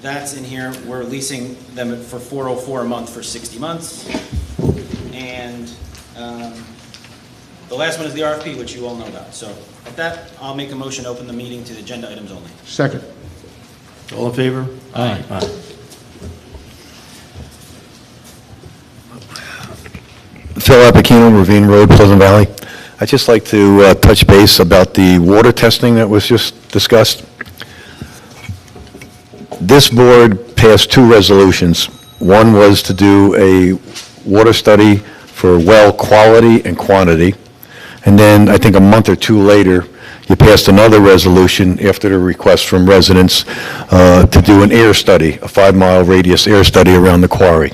that's in here. We're leasing them for $404 a month for 60 months. And the last one is the RFP, which you all know about. So with that, I'll make a motion to open the meeting to the agenda items only. second. All in favor? Aye. Phil Apicino, Ravine Road, Pleasant Valley. I'd just like to touch base about the water testing that was just discussed. This board passed 2 resolutions. One was to do a water study for well quality and quantity, and then I think a month or 2 later, you passed another resolution after the request from residents to do an air study, a 5-mile radius air study around the quarry.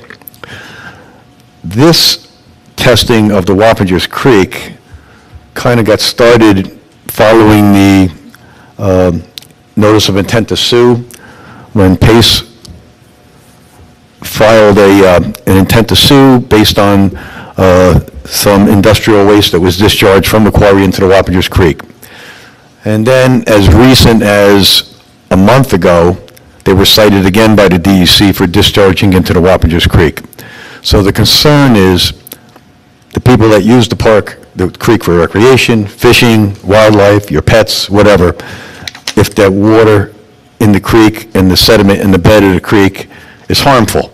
This testing of the Wappingers Creek kind of got started following the notice of intent to sue when Pace filed an intent to sue based on some industrial waste that was discharged from the quarry into the Wappingers Creek. And then, as recent as a month ago, they were cited again by the DEC for discharging into the Wappingers Creek. So the concern is the people that use the park, the creek for recreation, fishing, wildlife, your pets, whatever, if that water in the creek and the sediment in the bed of the creek is harmful.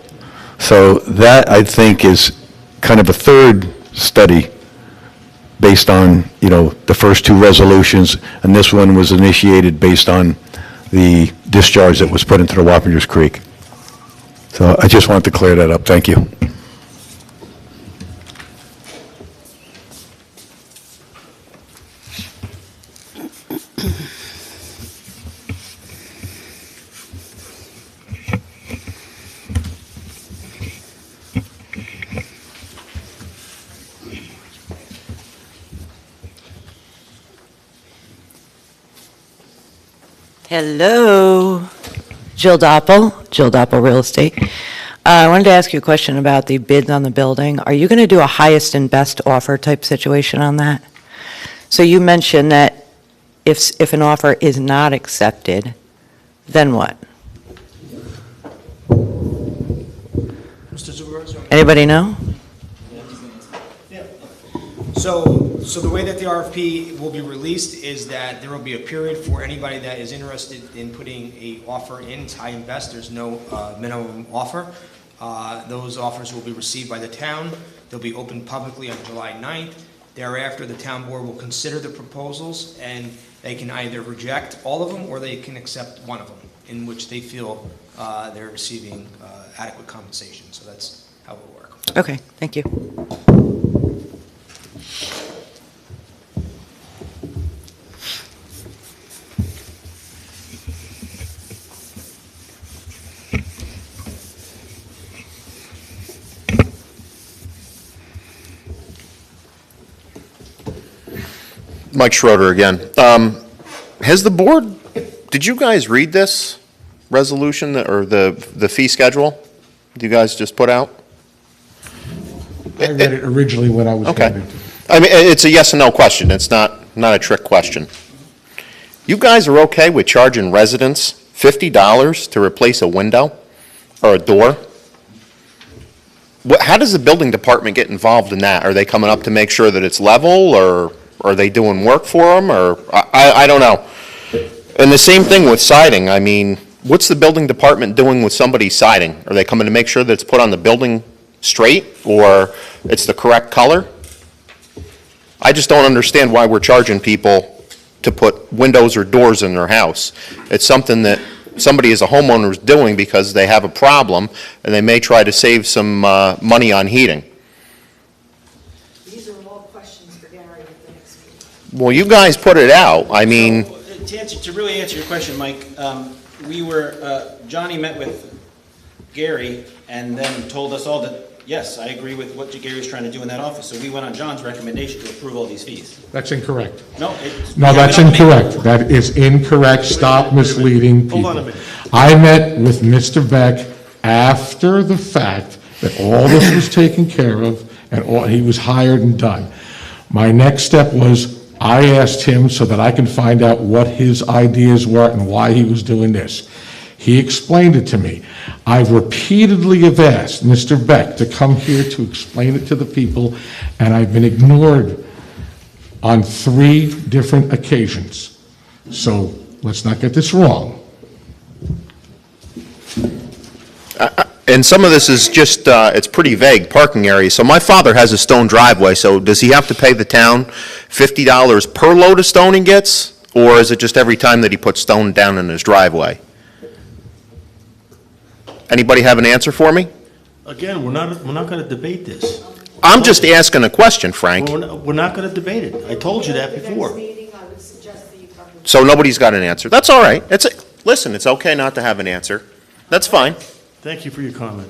So that, I think, is kind of a third study based on, the first two resolutions, and this one was initiated based on the discharge that was put into the Wappingers Creek. So I just wanted to clear that up. Thank you. Hello, Jill Doppel Real Estate. I wanted to ask you a question about the bids on the building. Are you going to do a highest and best offer type situation on that? So you mentioned that if an offer is not accepted, then what? Mr. Supervisor? Anybody know? So the way that the RFP will be released is that there will be a period for anybody that is interested in putting a offer in. It's high and best. There's no minimum offer. Those offers will be received by the town. They'll be opened publicly on July 9th. Thereafter, the town board will consider the proposals, and they can either reject all of them or they can accept one of them, in which they feel they're receiving adequate compensation. So that's how it will work. Okay, thank you. Mike Schroeder again. Has the board, did you guys read this resolution or the fee schedule you guys just put out? I read it originally when I was Okay. handed to it. I mean, it's a yes and no question. It's not a trick question. You guys are okay with charging residents $50 to replace a window or a door? How does the building department get involved in that? Are they coming up to make sure that it's level, or are they doing work for them, or I don't know. And the same thing with siding. I mean, what's the building department doing with somebody's siding? Are they coming to make sure that it's put on the building straight, or it's the correct color? I just don't understand why we're charging people to put windows or doors in their house. It's something that somebody as a homeowner is doing because they have a problem, and they may try to save some money on heating. These are all questions for Gary at the next meeting. Well, you guys put it out. I mean, To really answer your question, Mike, Johnny met with Gary and then told us all that, yes, I agree with what Gary was trying to do in that office. So we went on John's recommendation to approve all these fees. That's incorrect. No, That's incorrect. That is incorrect. Stop misleading people. Hold on a minute. I met with Mr. Beck after the fact that all this was taken care of and he was hired and done. My next step was I asked him so that I can find out what his ideas were and why he was doing this. He explained it to me. I've repeatedly have asked Mr. Beck to come here to explain it to the people, and I've been ignored on 3 different occasions. So let's not get this wrong. and some of this is just, it's pretty vague, parking area. So my father has a stone driveway, so does he have to pay the town $50 per load of stone he gets? Or is it just every time that he puts stone down in his driveway? Anybody have an answer for me? Again, we're not going to debate this. I'm just asking a question, Frank. We're not going to debate it. I told you that before. So nobody's got an answer. That's all right. Listen, it's okay not to have an answer. That's fine. Thank you for your comment.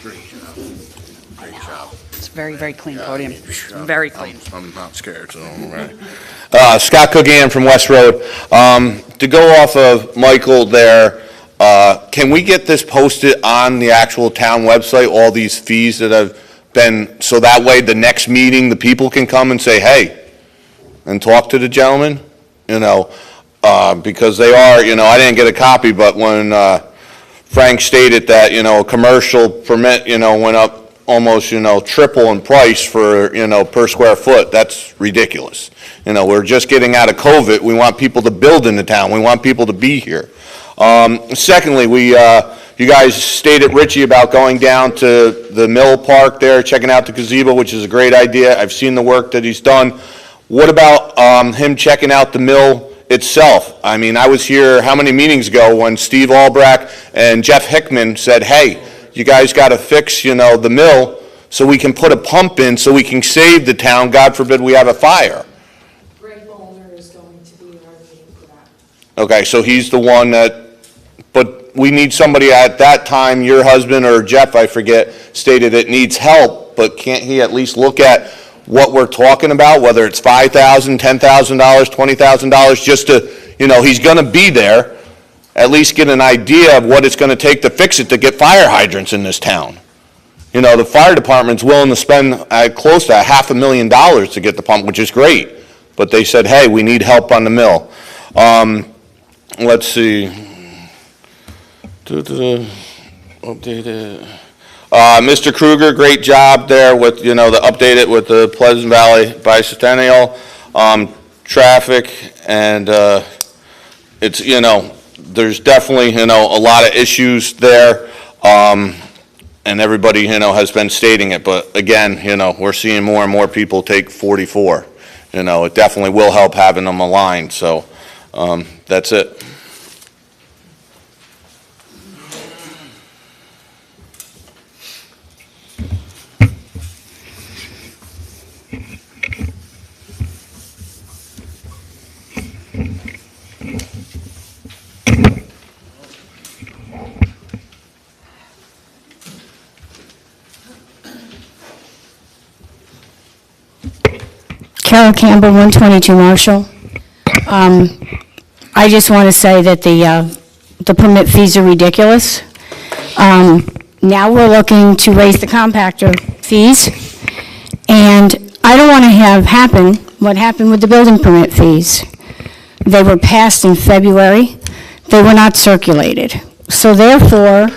Great job. It's a very, very clean podium. Very clean. I'm not scared, so I'm all right. Scott Coogan from West Road. To go off of Michael there, can we get this posted on the actual town website, all these fees that have been, so that way the next meeting, the people can come and say, hey, and talk to the gentleman, because they are, I didn't get a copy, but when Frank stated that, a commercial permit, went up almost, triple in price for, per square foot, that's ridiculous. We're just getting out of COVID. We want people to build in the town. We want people to be here. Secondly, you guys stated, Richie, about going down to the mill park there, checking out the gazebo, which is a great idea. I've seen the work that he's done. What about him checking out the mill itself? I mean, I was here how many meetings ago when Steve Albrecht and Jeff Hickman said, hey, you guys got to fix, the mill so we can put a pump in so we can save the town. God forbid we have a fire. Greg Ballmer is going to be in our meeting for that. Okay, so he's the one that, but we need somebody at that time, your husband or Jeff, I forget, stated it needs help, but can't he at least look at what we're talking about, whether it's $5,000, $10,000, $20,000, just to, he's going to be there, at least get an idea of what it's going to take to fix it to get fire hydrants in this town. The fire department's willing to spend close to $500,000 to get the pump, which is great, but they said, hey, we need help on the mill. Let's see. Updated. Mr. Kruger, great job there with, the updated with the Pleasant Valley Bicentennial, traffic, and it's, there's definitely, a lot of issues there, and everybody, has been stating it, but again, we're seeing more and more people take 44. It definitely will help having them aligned, so that's it. Carol Campbell, 122 Marshall. I just want to say that the permit fees are ridiculous. Now we're looking to raise the compactor fees, and I don't want to have happen what happened with the building permit fees. They were passed in February. They were not circulated. So therefore,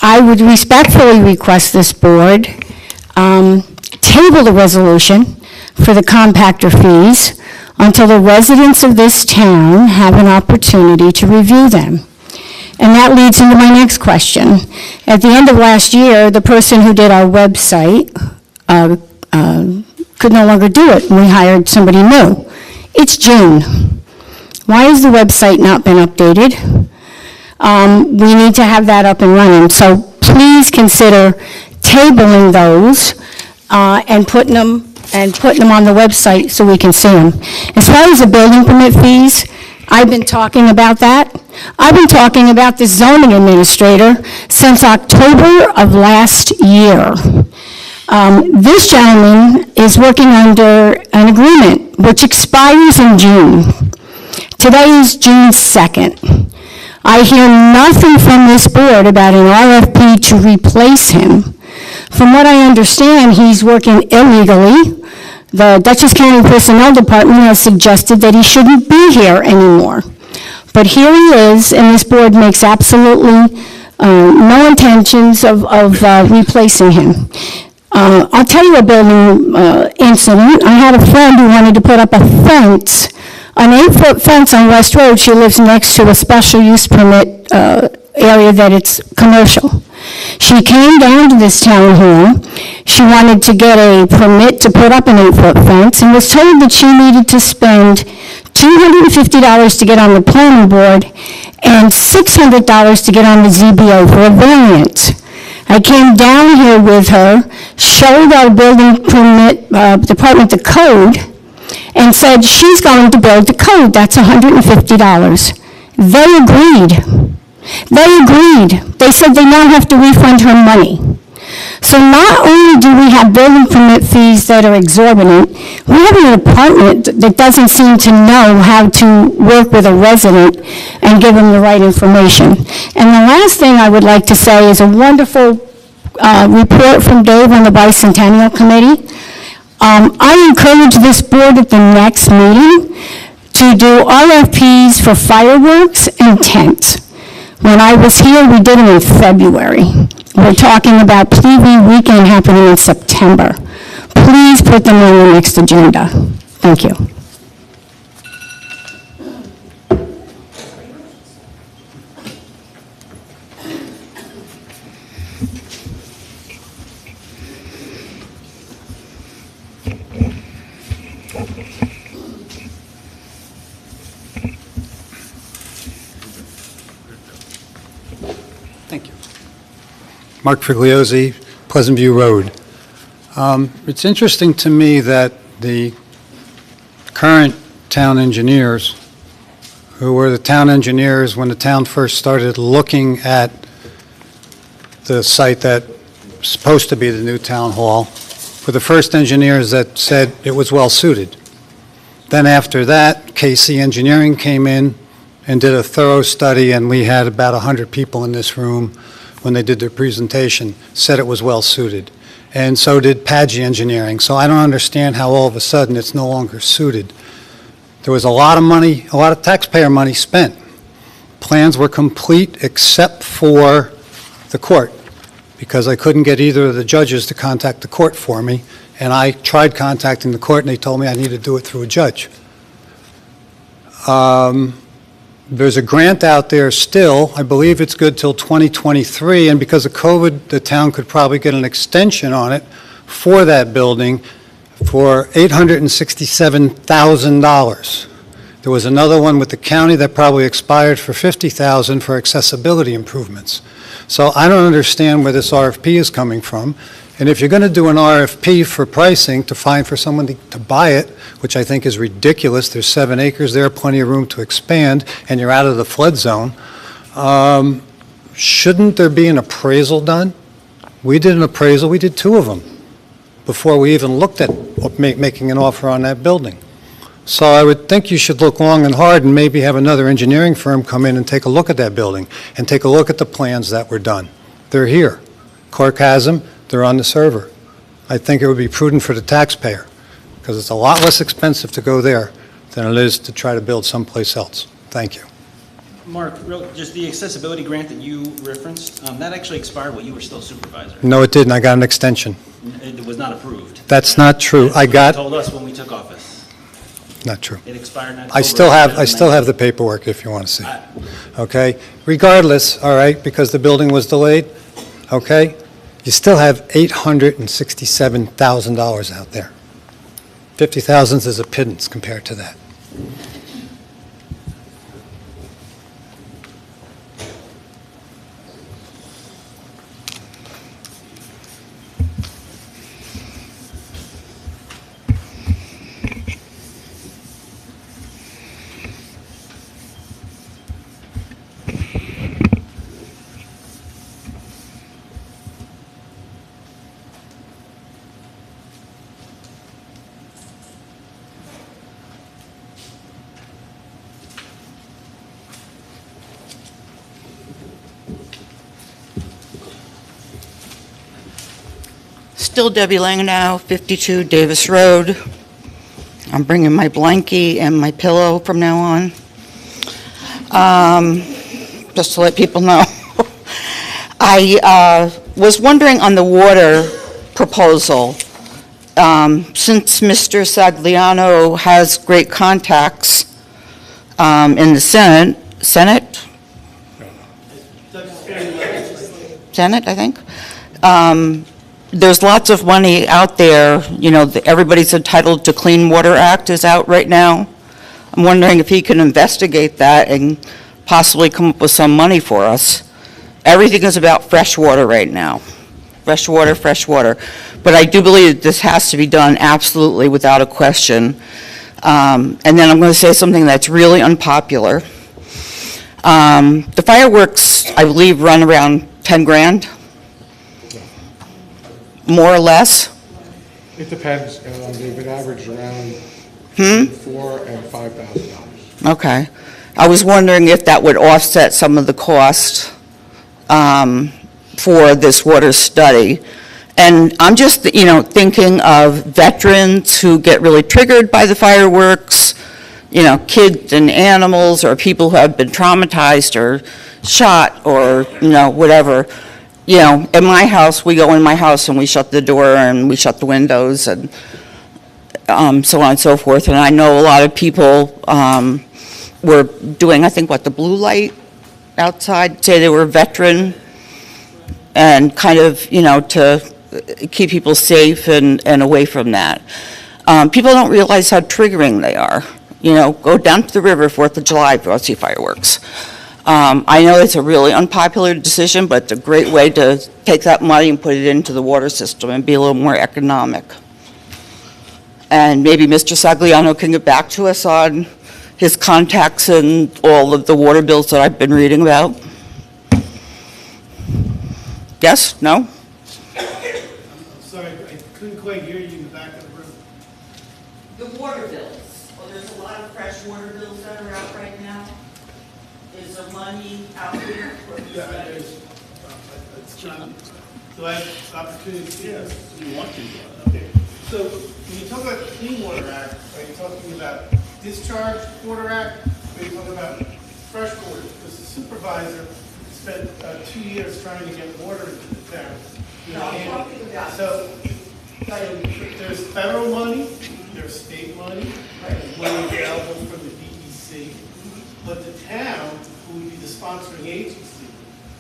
I would respectfully request this board table the resolution for the compactor fees until the residents of this town have an opportunity to review them. And that leads into my next question. At the end of last year, the person who did our website could no longer do it, and we hired somebody new. It's June. Why has the website not been updated? We need to have that up and running. So please consider tabling those and putting them on the website so we can see them. As far as the building permit fees, I've been talking about that. I've been talking about the zoning administrator since October of last year. This gentleman is working under an agreement which expires in June. Today is June 2nd. I hear nothing from this board about an RFP to replace him. From what I understand, he's working illegally. The Dutchess County Personnel Department has suggested that he shouldn't be here anymore. But here he is, and this board makes absolutely no intentions of replacing him. I'll tell you a building incident. I had a friend who wanted to put up a fence, an 8-foot fence on West Road. She lives next to a special use permit area that it's commercial. She came down to this town hall. She wanted to get a permit to put up an 8-foot fence and was told that she needed to spend $250 to get on the planning board and $600 to get on the ZBO for a variance. I came down here with her, showed our building permit department the code, and said she's going to build the code. That's $150. They agreed. They agreed. They said they now have to refund her money. So not only do we have building permit fees that are exorbitant, we have an department that doesn't seem to know how to work with a resident and give them the right information. And the last thing I would like to say is a wonderful report from Dave on the Bicentennial Committee. I encourage this board at the next meeting to do RFPs for fireworks and tents. When I was here, we did them in February. We're talking about PV weekend happening in September. Please put them on the next agenda. Thank you. Thank you. Mark Figliozzi, Pleasant View Road. It's interesting to me that the current town engineers, who were the town engineers when the town first started looking at the site that was supposed to be the new town hall, were the first engineers that said it was well-suited. Then after that, KC Engineering came in and did a thorough study, and we had about 100 people in this room when they did their presentation, said it was well-suited. And so did Paggi Engineering. So I don't understand how all of a sudden it's no longer suited. There was a lot of money, a lot of taxpayer money spent. Plans were complete except for the court, because I couldn't get either of the judges to contact the court for me, and I tried contacting the court, and they told me I needed to do it through a judge. There's a grant out there still. I believe it's good till 2023, and because of COVID, the town could probably get an extension on it for that building for $867,000. There was another one with the county that probably expired for $50,000 for accessibility improvements. So I don't understand where this RFP is coming from. And if you're going to do an RFP for pricing to find for someone to buy it, which I think is ridiculous, there's 7 acres there, plenty of room to expand, and you're out of the flood zone, shouldn't there be an appraisal done? We did an appraisal, we did 2 of them, before we even looked at making an offer on that building. So I would think you should look long and hard and maybe have another engineering firm come in and take a look at that building and take a look at the plans that were done. They're here. Cork has them. They're on the server. I think it would be prudent for the taxpayer, because it's a lot less expensive to go there than it is to try to build someplace else. Thank you. Mark, just the accessibility grant that you referenced, that actually expired while you were still supervisor. No, it didn't. I got an extension. It was not approved. That's not true. That's what you told us when we took office. Not true. It expired in October. I still have the paperwork if you want to see. Okay? Regardless, all right, because the building was delayed, okay? You still have $867,000 out there. 50,000 is a pittance compared to that. Still Debbie Langenow, 52 Davis Road. I'm bringing my blankie and my pillow from now on, just to let people know. I was wondering on the water proposal, since Mr. Sagliano has great contacts in the Senate, I think, there's lots of money out there, you know, everybody's entitled to Clean Water Act is out right now. I'm wondering if he can investigate that and possibly come up with some money for us. Everything is about fresh water right now. Fresh water, fresh water. But I do believe that this has to be done absolutely without a question. And then I'm going to say something that's really unpopular. The fireworks, I believe, run around 10 grand. More or less? It depends. They've been averaged around $4,000 and $5,000. Okay. I was wondering if that would offset some of the cost for this water study. And I'm just, thinking of veterans who get really triggered by the fireworks, kids and animals, or people who have been traumatized or shot or, whatever. In my house, we go in my house and we shut the door and we shut the windows and so on and so forth. And I know a lot of people were doing, I think, the blue light outside, say they were veteran, and kind of, to keep people safe and away from that. People don't realize how triggering they are. Go down to the river 4th of July if you want to see fireworks. I know it's a really unpopular decision, but it's a great way to take that money and put it into the water system and be a little more economic. And maybe Mr. Sagliano can get back to us on his contacts and all of the water bills that I've been reading about. Yes? No? Sorry, I couldn't quite hear you in the back of the room. The water bills. Well, there's a lot of fresh water bills that are out right now. Is there money out there for Yeah, there's, it's not, do I have opportunity? Yes, you want to. Okay. So when you talk about the Clean Water Act, are you talking about Discharge Water Act, or are you talking about fresh water? Because the supervisor spent 2 years trying to get water into the town. No, I'm talking about- So there's federal money, there's state money, there's money available from the DEC, but the town, who would be the sponsoring agency,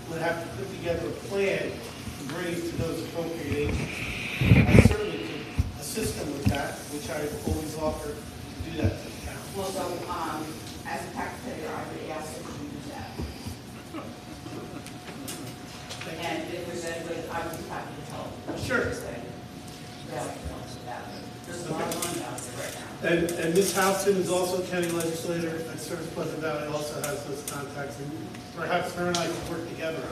would have to put together a plan to bring it to those appropriate agencies. I certainly could assist them with that, which I always offer to do that to the town. Well, so, as a taxpayer, I would ask that you do that. And if there's any way, I would be happy to help. Sure. There's a lot of money out there right now. And Ms. Houston is also a county legislator and serves Pleasant Valley, also has those contacts, and perhaps her and I could work together on it.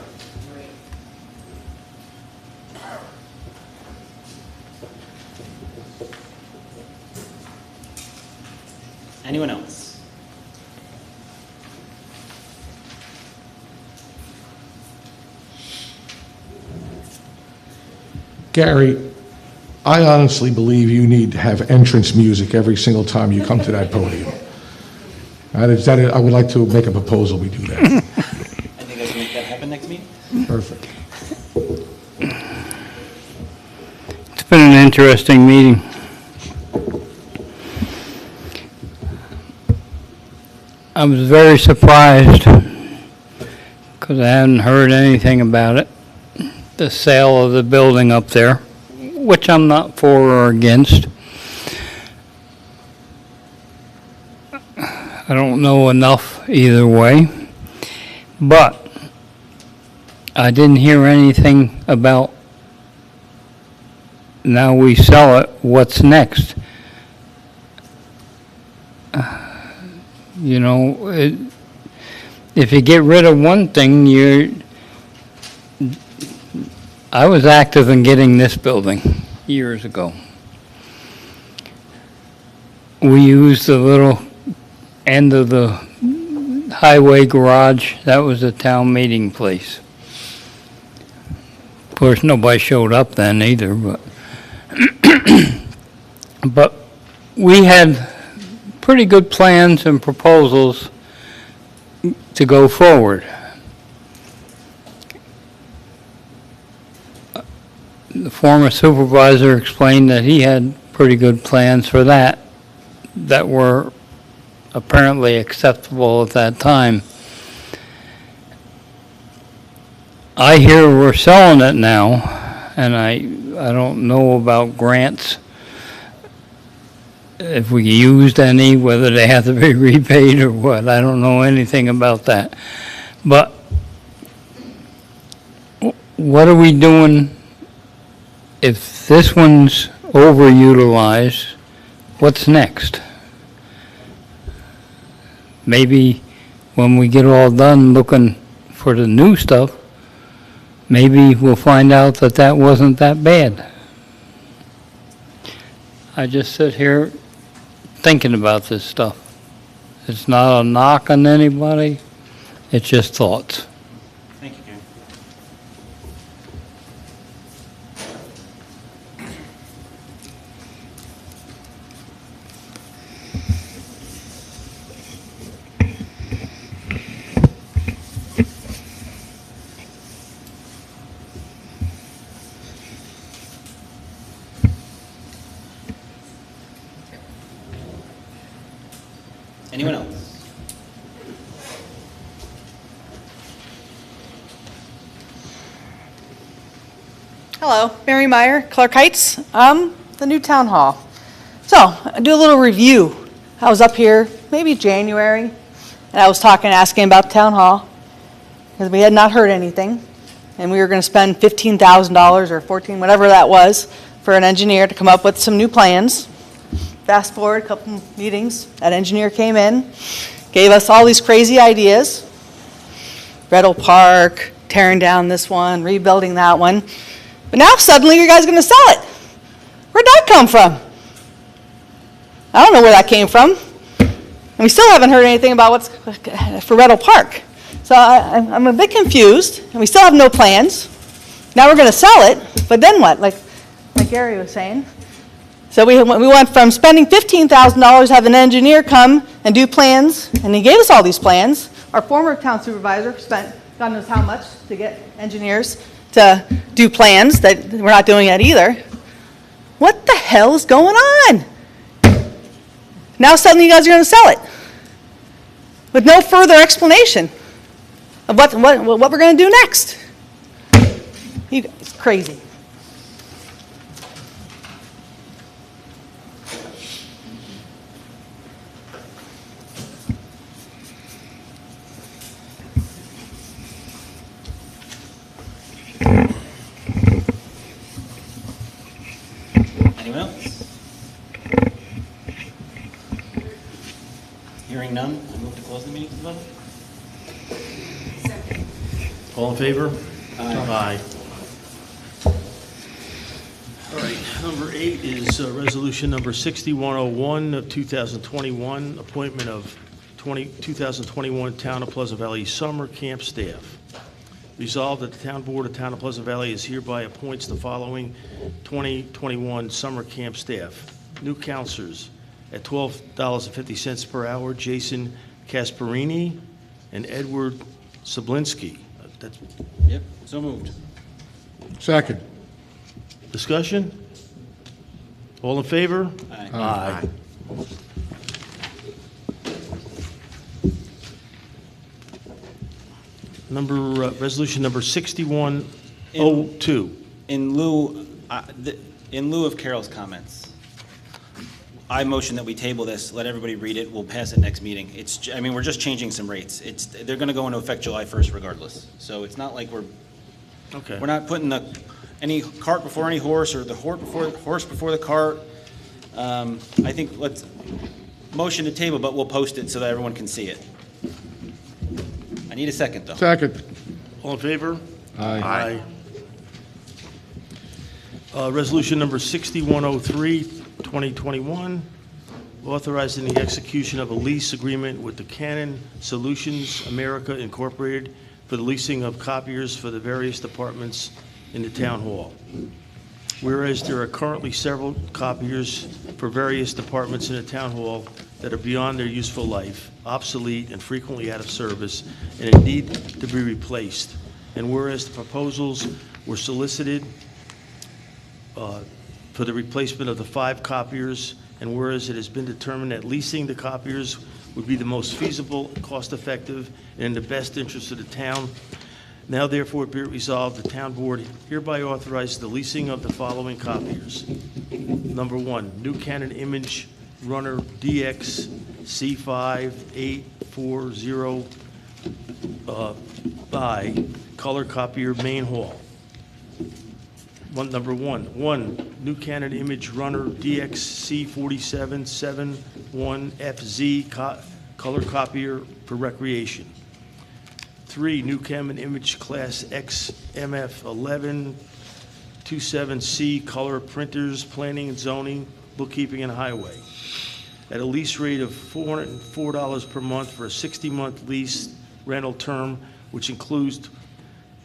Anyone else? Gary, I honestly believe you need to have entrance music every single time you come to that podium. I would like to make a proposal, we do that. I think I can make that happen next meeting. Perfect. It's been an interesting meeting. I was very surprised because I hadn't heard anything about it. The sale of the building up there, which I'm not for or against. I don't know enough either way, but I didn't hear anything about now we sell it, what's next? If you get rid of one thing, I was active in getting this building years ago. We used the little end of the highway garage. That was the town meeting place. Of course, nobody showed up then either, but we had pretty good plans and proposals to go forward. The former supervisor explained that he had pretty good plans for that were apparently acceptable at that time. I hear we're selling it now, and I don't know about grants, if we used any, whether they have to be repaid or what. I don't know anything about that. But what are we doing if this one's overutilized? What's next? Maybe when we get all done looking for the new stuff, maybe we'll find out that that wasn't that bad. I just sit here thinking about this stuff. It's not a knock on anybody, it's just thoughts. Thank you, Karen. Hello, Mary Meyer, Clark Heights, the new town hall. So, I do a little review. I was up here maybe January, and I was asking about the town hall, because we had not heard anything, and we were going to spend $15,000 or $14,000, whatever that was, for an engineer to come up with some new plans. Fast forward a couple meetings, that engineer came in, gave us all these crazy ideas. Redell Park, tearing down this one, rebuilding that one. But now suddenly you guys are going to sell it. Where'd that come from? I don't know where that came from. And we still haven't heard anything about what's for Redell Park. So I'm a bit confused, and we still have no plans. Now we're going to sell it, but then what? Like Gary was saying. So we went from spending $15,000 to have an engineer come and do plans, and he gave us all these plans. Our former town supervisor spent God knows how much to get engineers to do plans that we're not doing it either. What the hell is going on? Now suddenly you guys are going to sell it with no further explanation of what we're going to do next. You guys, it's crazy. Anyone else? Hearing none, I move to close the meeting to the public. All in favor? Aye. All right, number 8 is resolution number 6101 of 2021, appointment of 2021 Town of Pleasant Valley Summer Camp staff. Resolved that the Town Board of Town of Pleasant Valley is hereby appoints the following 2021 summer camp staff. New counselors at $12.50 per hour, Jason Kasparini and Edward Sablinski. Yep, so moved. Second. Discussion? All in favor? Aye. Aye. Resolution number 6102. In lieu of Carol's comments, I motion that we table this, let everybody read it, we'll pass it next meeting. We're just changing some rates. They're going to go into effect July 1st regardless. So it's not like we're not putting any cart before any horse, or the horse before the cart. I think let's motion to table, but we'll post it so that everyone can see it. I need a second, though. Second. All in favor? Aye. Resolution number 6103, 2021, authorizing the execution of a lease agreement with the Canon Solutions America Incorporated for the leasing of copiers for the various departments in the town hall. Whereas there are currently several copiers for various departments in the town hall that are beyond their useful life, obsolete, and frequently out of service, and in need to be replaced. And whereas the proposals were solicited for the replacement of the 5 copiers, and whereas it has been determined that leasing the copiers would be the most feasible, cost-effective, and in the best interest of the town, now therefore be it resolved, the town board hereby authorizes the leasing of the following copiers. Number 1, new Canon Image Runner DX C5840 by color copier main hall. Number 1, new Canon Image Runner DX C4771FZ color copier for recreation. 3, new Canon Image Class X MF11 27C color printers, planning and zoning, bookkeeping and highway, at a lease rate of $404 per month for a 60-month lease rental term, which includes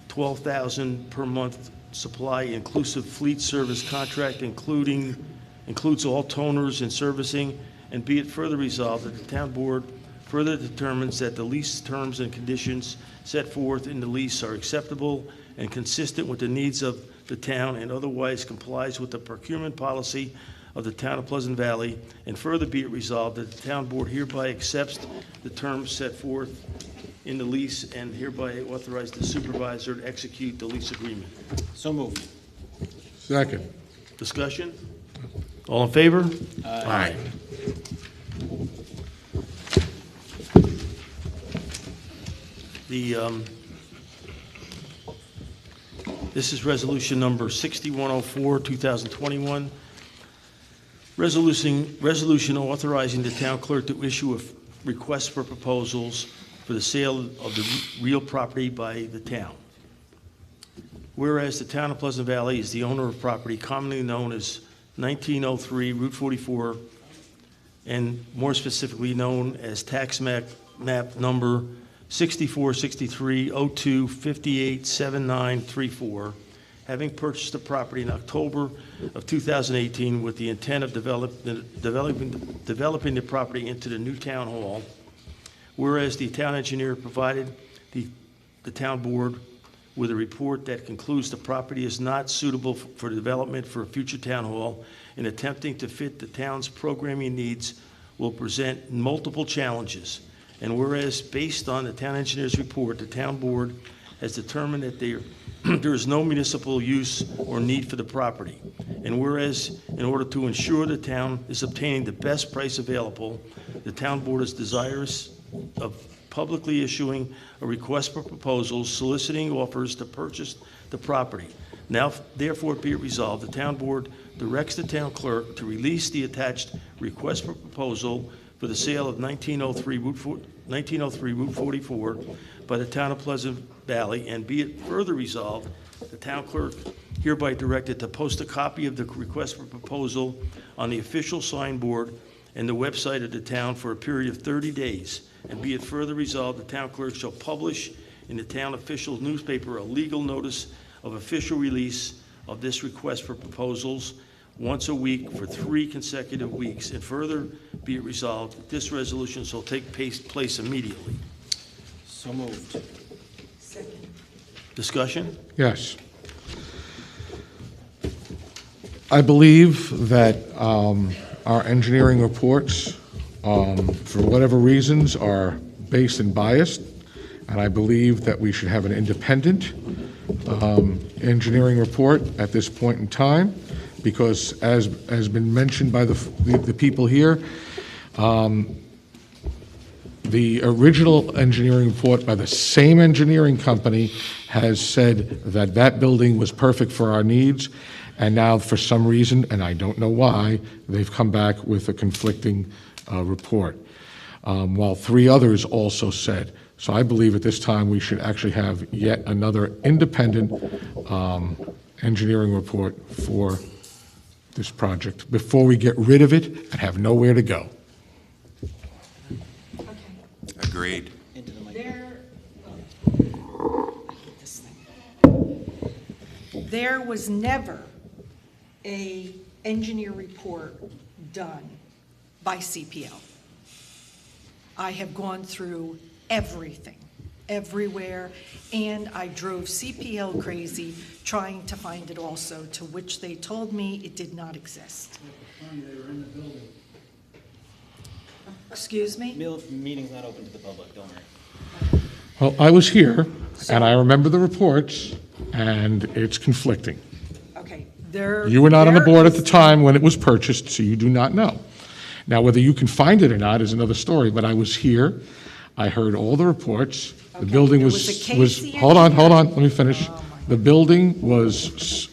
$12,000 per month supply inclusive fleet service contract, includes all toners and servicing, and be it further resolved that the town board further determines that the lease terms and conditions set forth in the lease are acceptable and consistent with the needs of the town, and otherwise complies with the procurement policy of the town of Pleasant Valley, and further be it resolved that the town board hereby accepts the terms set forth in the lease and hereby authorize the supervisor to execute the lease agreement. So moved. Second. Discussion? All in favor? Aye. This is resolution number 6104, 2021. Resolution authorizing the town clerk to issue a request for proposals for the sale of the real property by the town. Whereas the town of Pleasant Valley is the owner of property commonly known as 1903 Route 44, and more specifically known as tax map number 646302587934, having purchased the property in October of 2018 with the intent of developing the property into the new town hall. Whereas the town engineer provided the town board with a report that concludes the property is not suitable for development for a future town hall, in attempting to fit the town's programming needs will present multiple challenges. And whereas, based on the town engineer's report, the town board has determined that there is no municipal use or need for the property. And whereas, in order to ensure the town is obtaining the best price available, the town board is desirous of publicly issuing a request for proposals soliciting offers to purchase the property. Now, therefore, be it resolved, the town board directs the town clerk to release the attached request for proposal for the sale of 1903 Route 44 by the town of Pleasant Valley, and be it further resolved, the town clerk hereby directed to post a copy of the request for proposal on the official signboard and the website of the town for a period of 30 days. And be it further resolved, the town clerk shall publish in the town official newspaper a legal notice of official release of this request for proposals once a week for 3 consecutive weeks. And further be it resolved that this resolution shall take place immediately. So moved. Discussion? Yes. I believe that our engineering reports, for whatever reasons, are based and biased, and I believe that we should have an independent engineering report at this point in time, because as has been mentioned by the people here, the original engineering report by the same engineering company has said that that building was perfect for our needs, and now for some reason, and I don't know why, they've come back with a conflicting report, while 3 others also said. So I believe at this time we should actually have yet another independent engineering report for this project before we get rid of it and have nowhere to go. Agreed. There was never a engineer report done by CPL. I have gone through everything, everywhere, and I drove CPL crazy trying to find it also, to which they told me it did not exist. Excuse me? Meeting's not open to the public, don't worry. Well, I was here, and I remember the reports, and it's conflicting. Okay, You were not on the board at the time when it was purchased, so you do not know. Now, whether you can find it or not is another story, but I was here, I heard all the reports. The building was, hold on, let me finish. The building was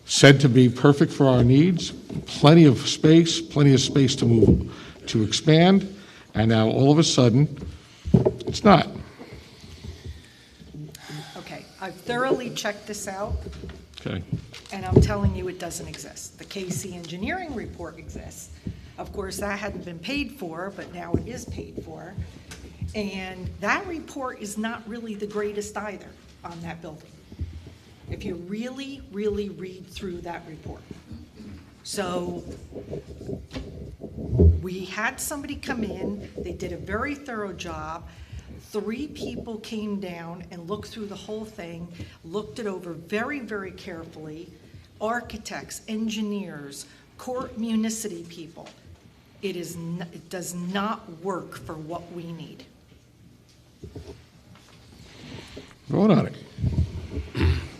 said to be perfect for our needs, plenty of space to move, to expand, and now all of a sudden, it's not. Okay, I've thoroughly checked this out, Okay. and I'm telling you it doesn't exist. The KC engineering report exists. Of course, that hadn't been paid for, but now it is paid for. And that report is not really the greatest either on that building, if you really, really read through that report. So we had somebody come in, they did a very thorough job. 3 people came down and looked through the whole thing, looked it over very, very carefully. Architects, engineers, court municity people. It does not work for what we need. Vote on it.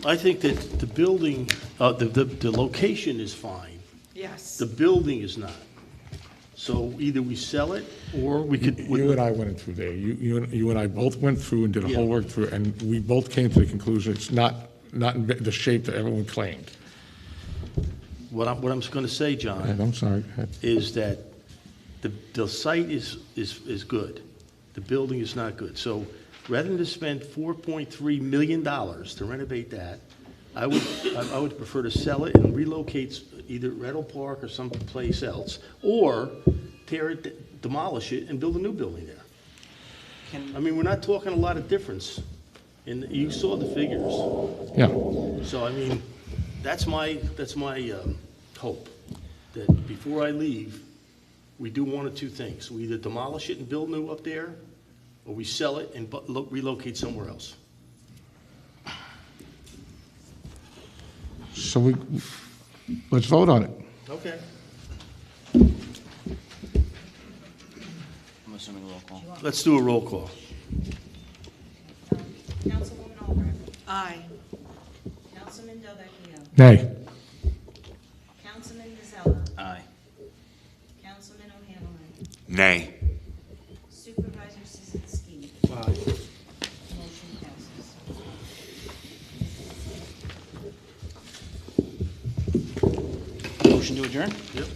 I think that building, the location is fine. Yes. The building is not. So either we sell it, or we could. You and I went through there. You and I both went through and did a whole Yeah. work through, and we both came to the conclusion it's not in the shape that everyone claimed. What I'm going to say, John. And I'm sorry. Go ahead. Is that the site is good. The building is not good. So rather than spend $4.3 million to renovate that, I would prefer to sell it and relocate either Rettle Park or someplace else, or tear it, demolish it, and build a new building there. I mean, we're not talking a lot of difference. And you saw the figures. Yeah. So, I mean, that's my hope, that before I leave, we do one of two things. We either demolish it and build new up there, or we sell it and relocate somewhere else. So let's vote on it. Okay. I'm assuming roll call. Let's do a roll call. Councilwoman Albrecht. Aye. Councilman Delvecchio. Nay. Councilman Mazzella. Aye. Councilman O'Hanlon. Nay. Supervisor Sizinski. Aye. Motion passes. Motion to adjourn? Yep.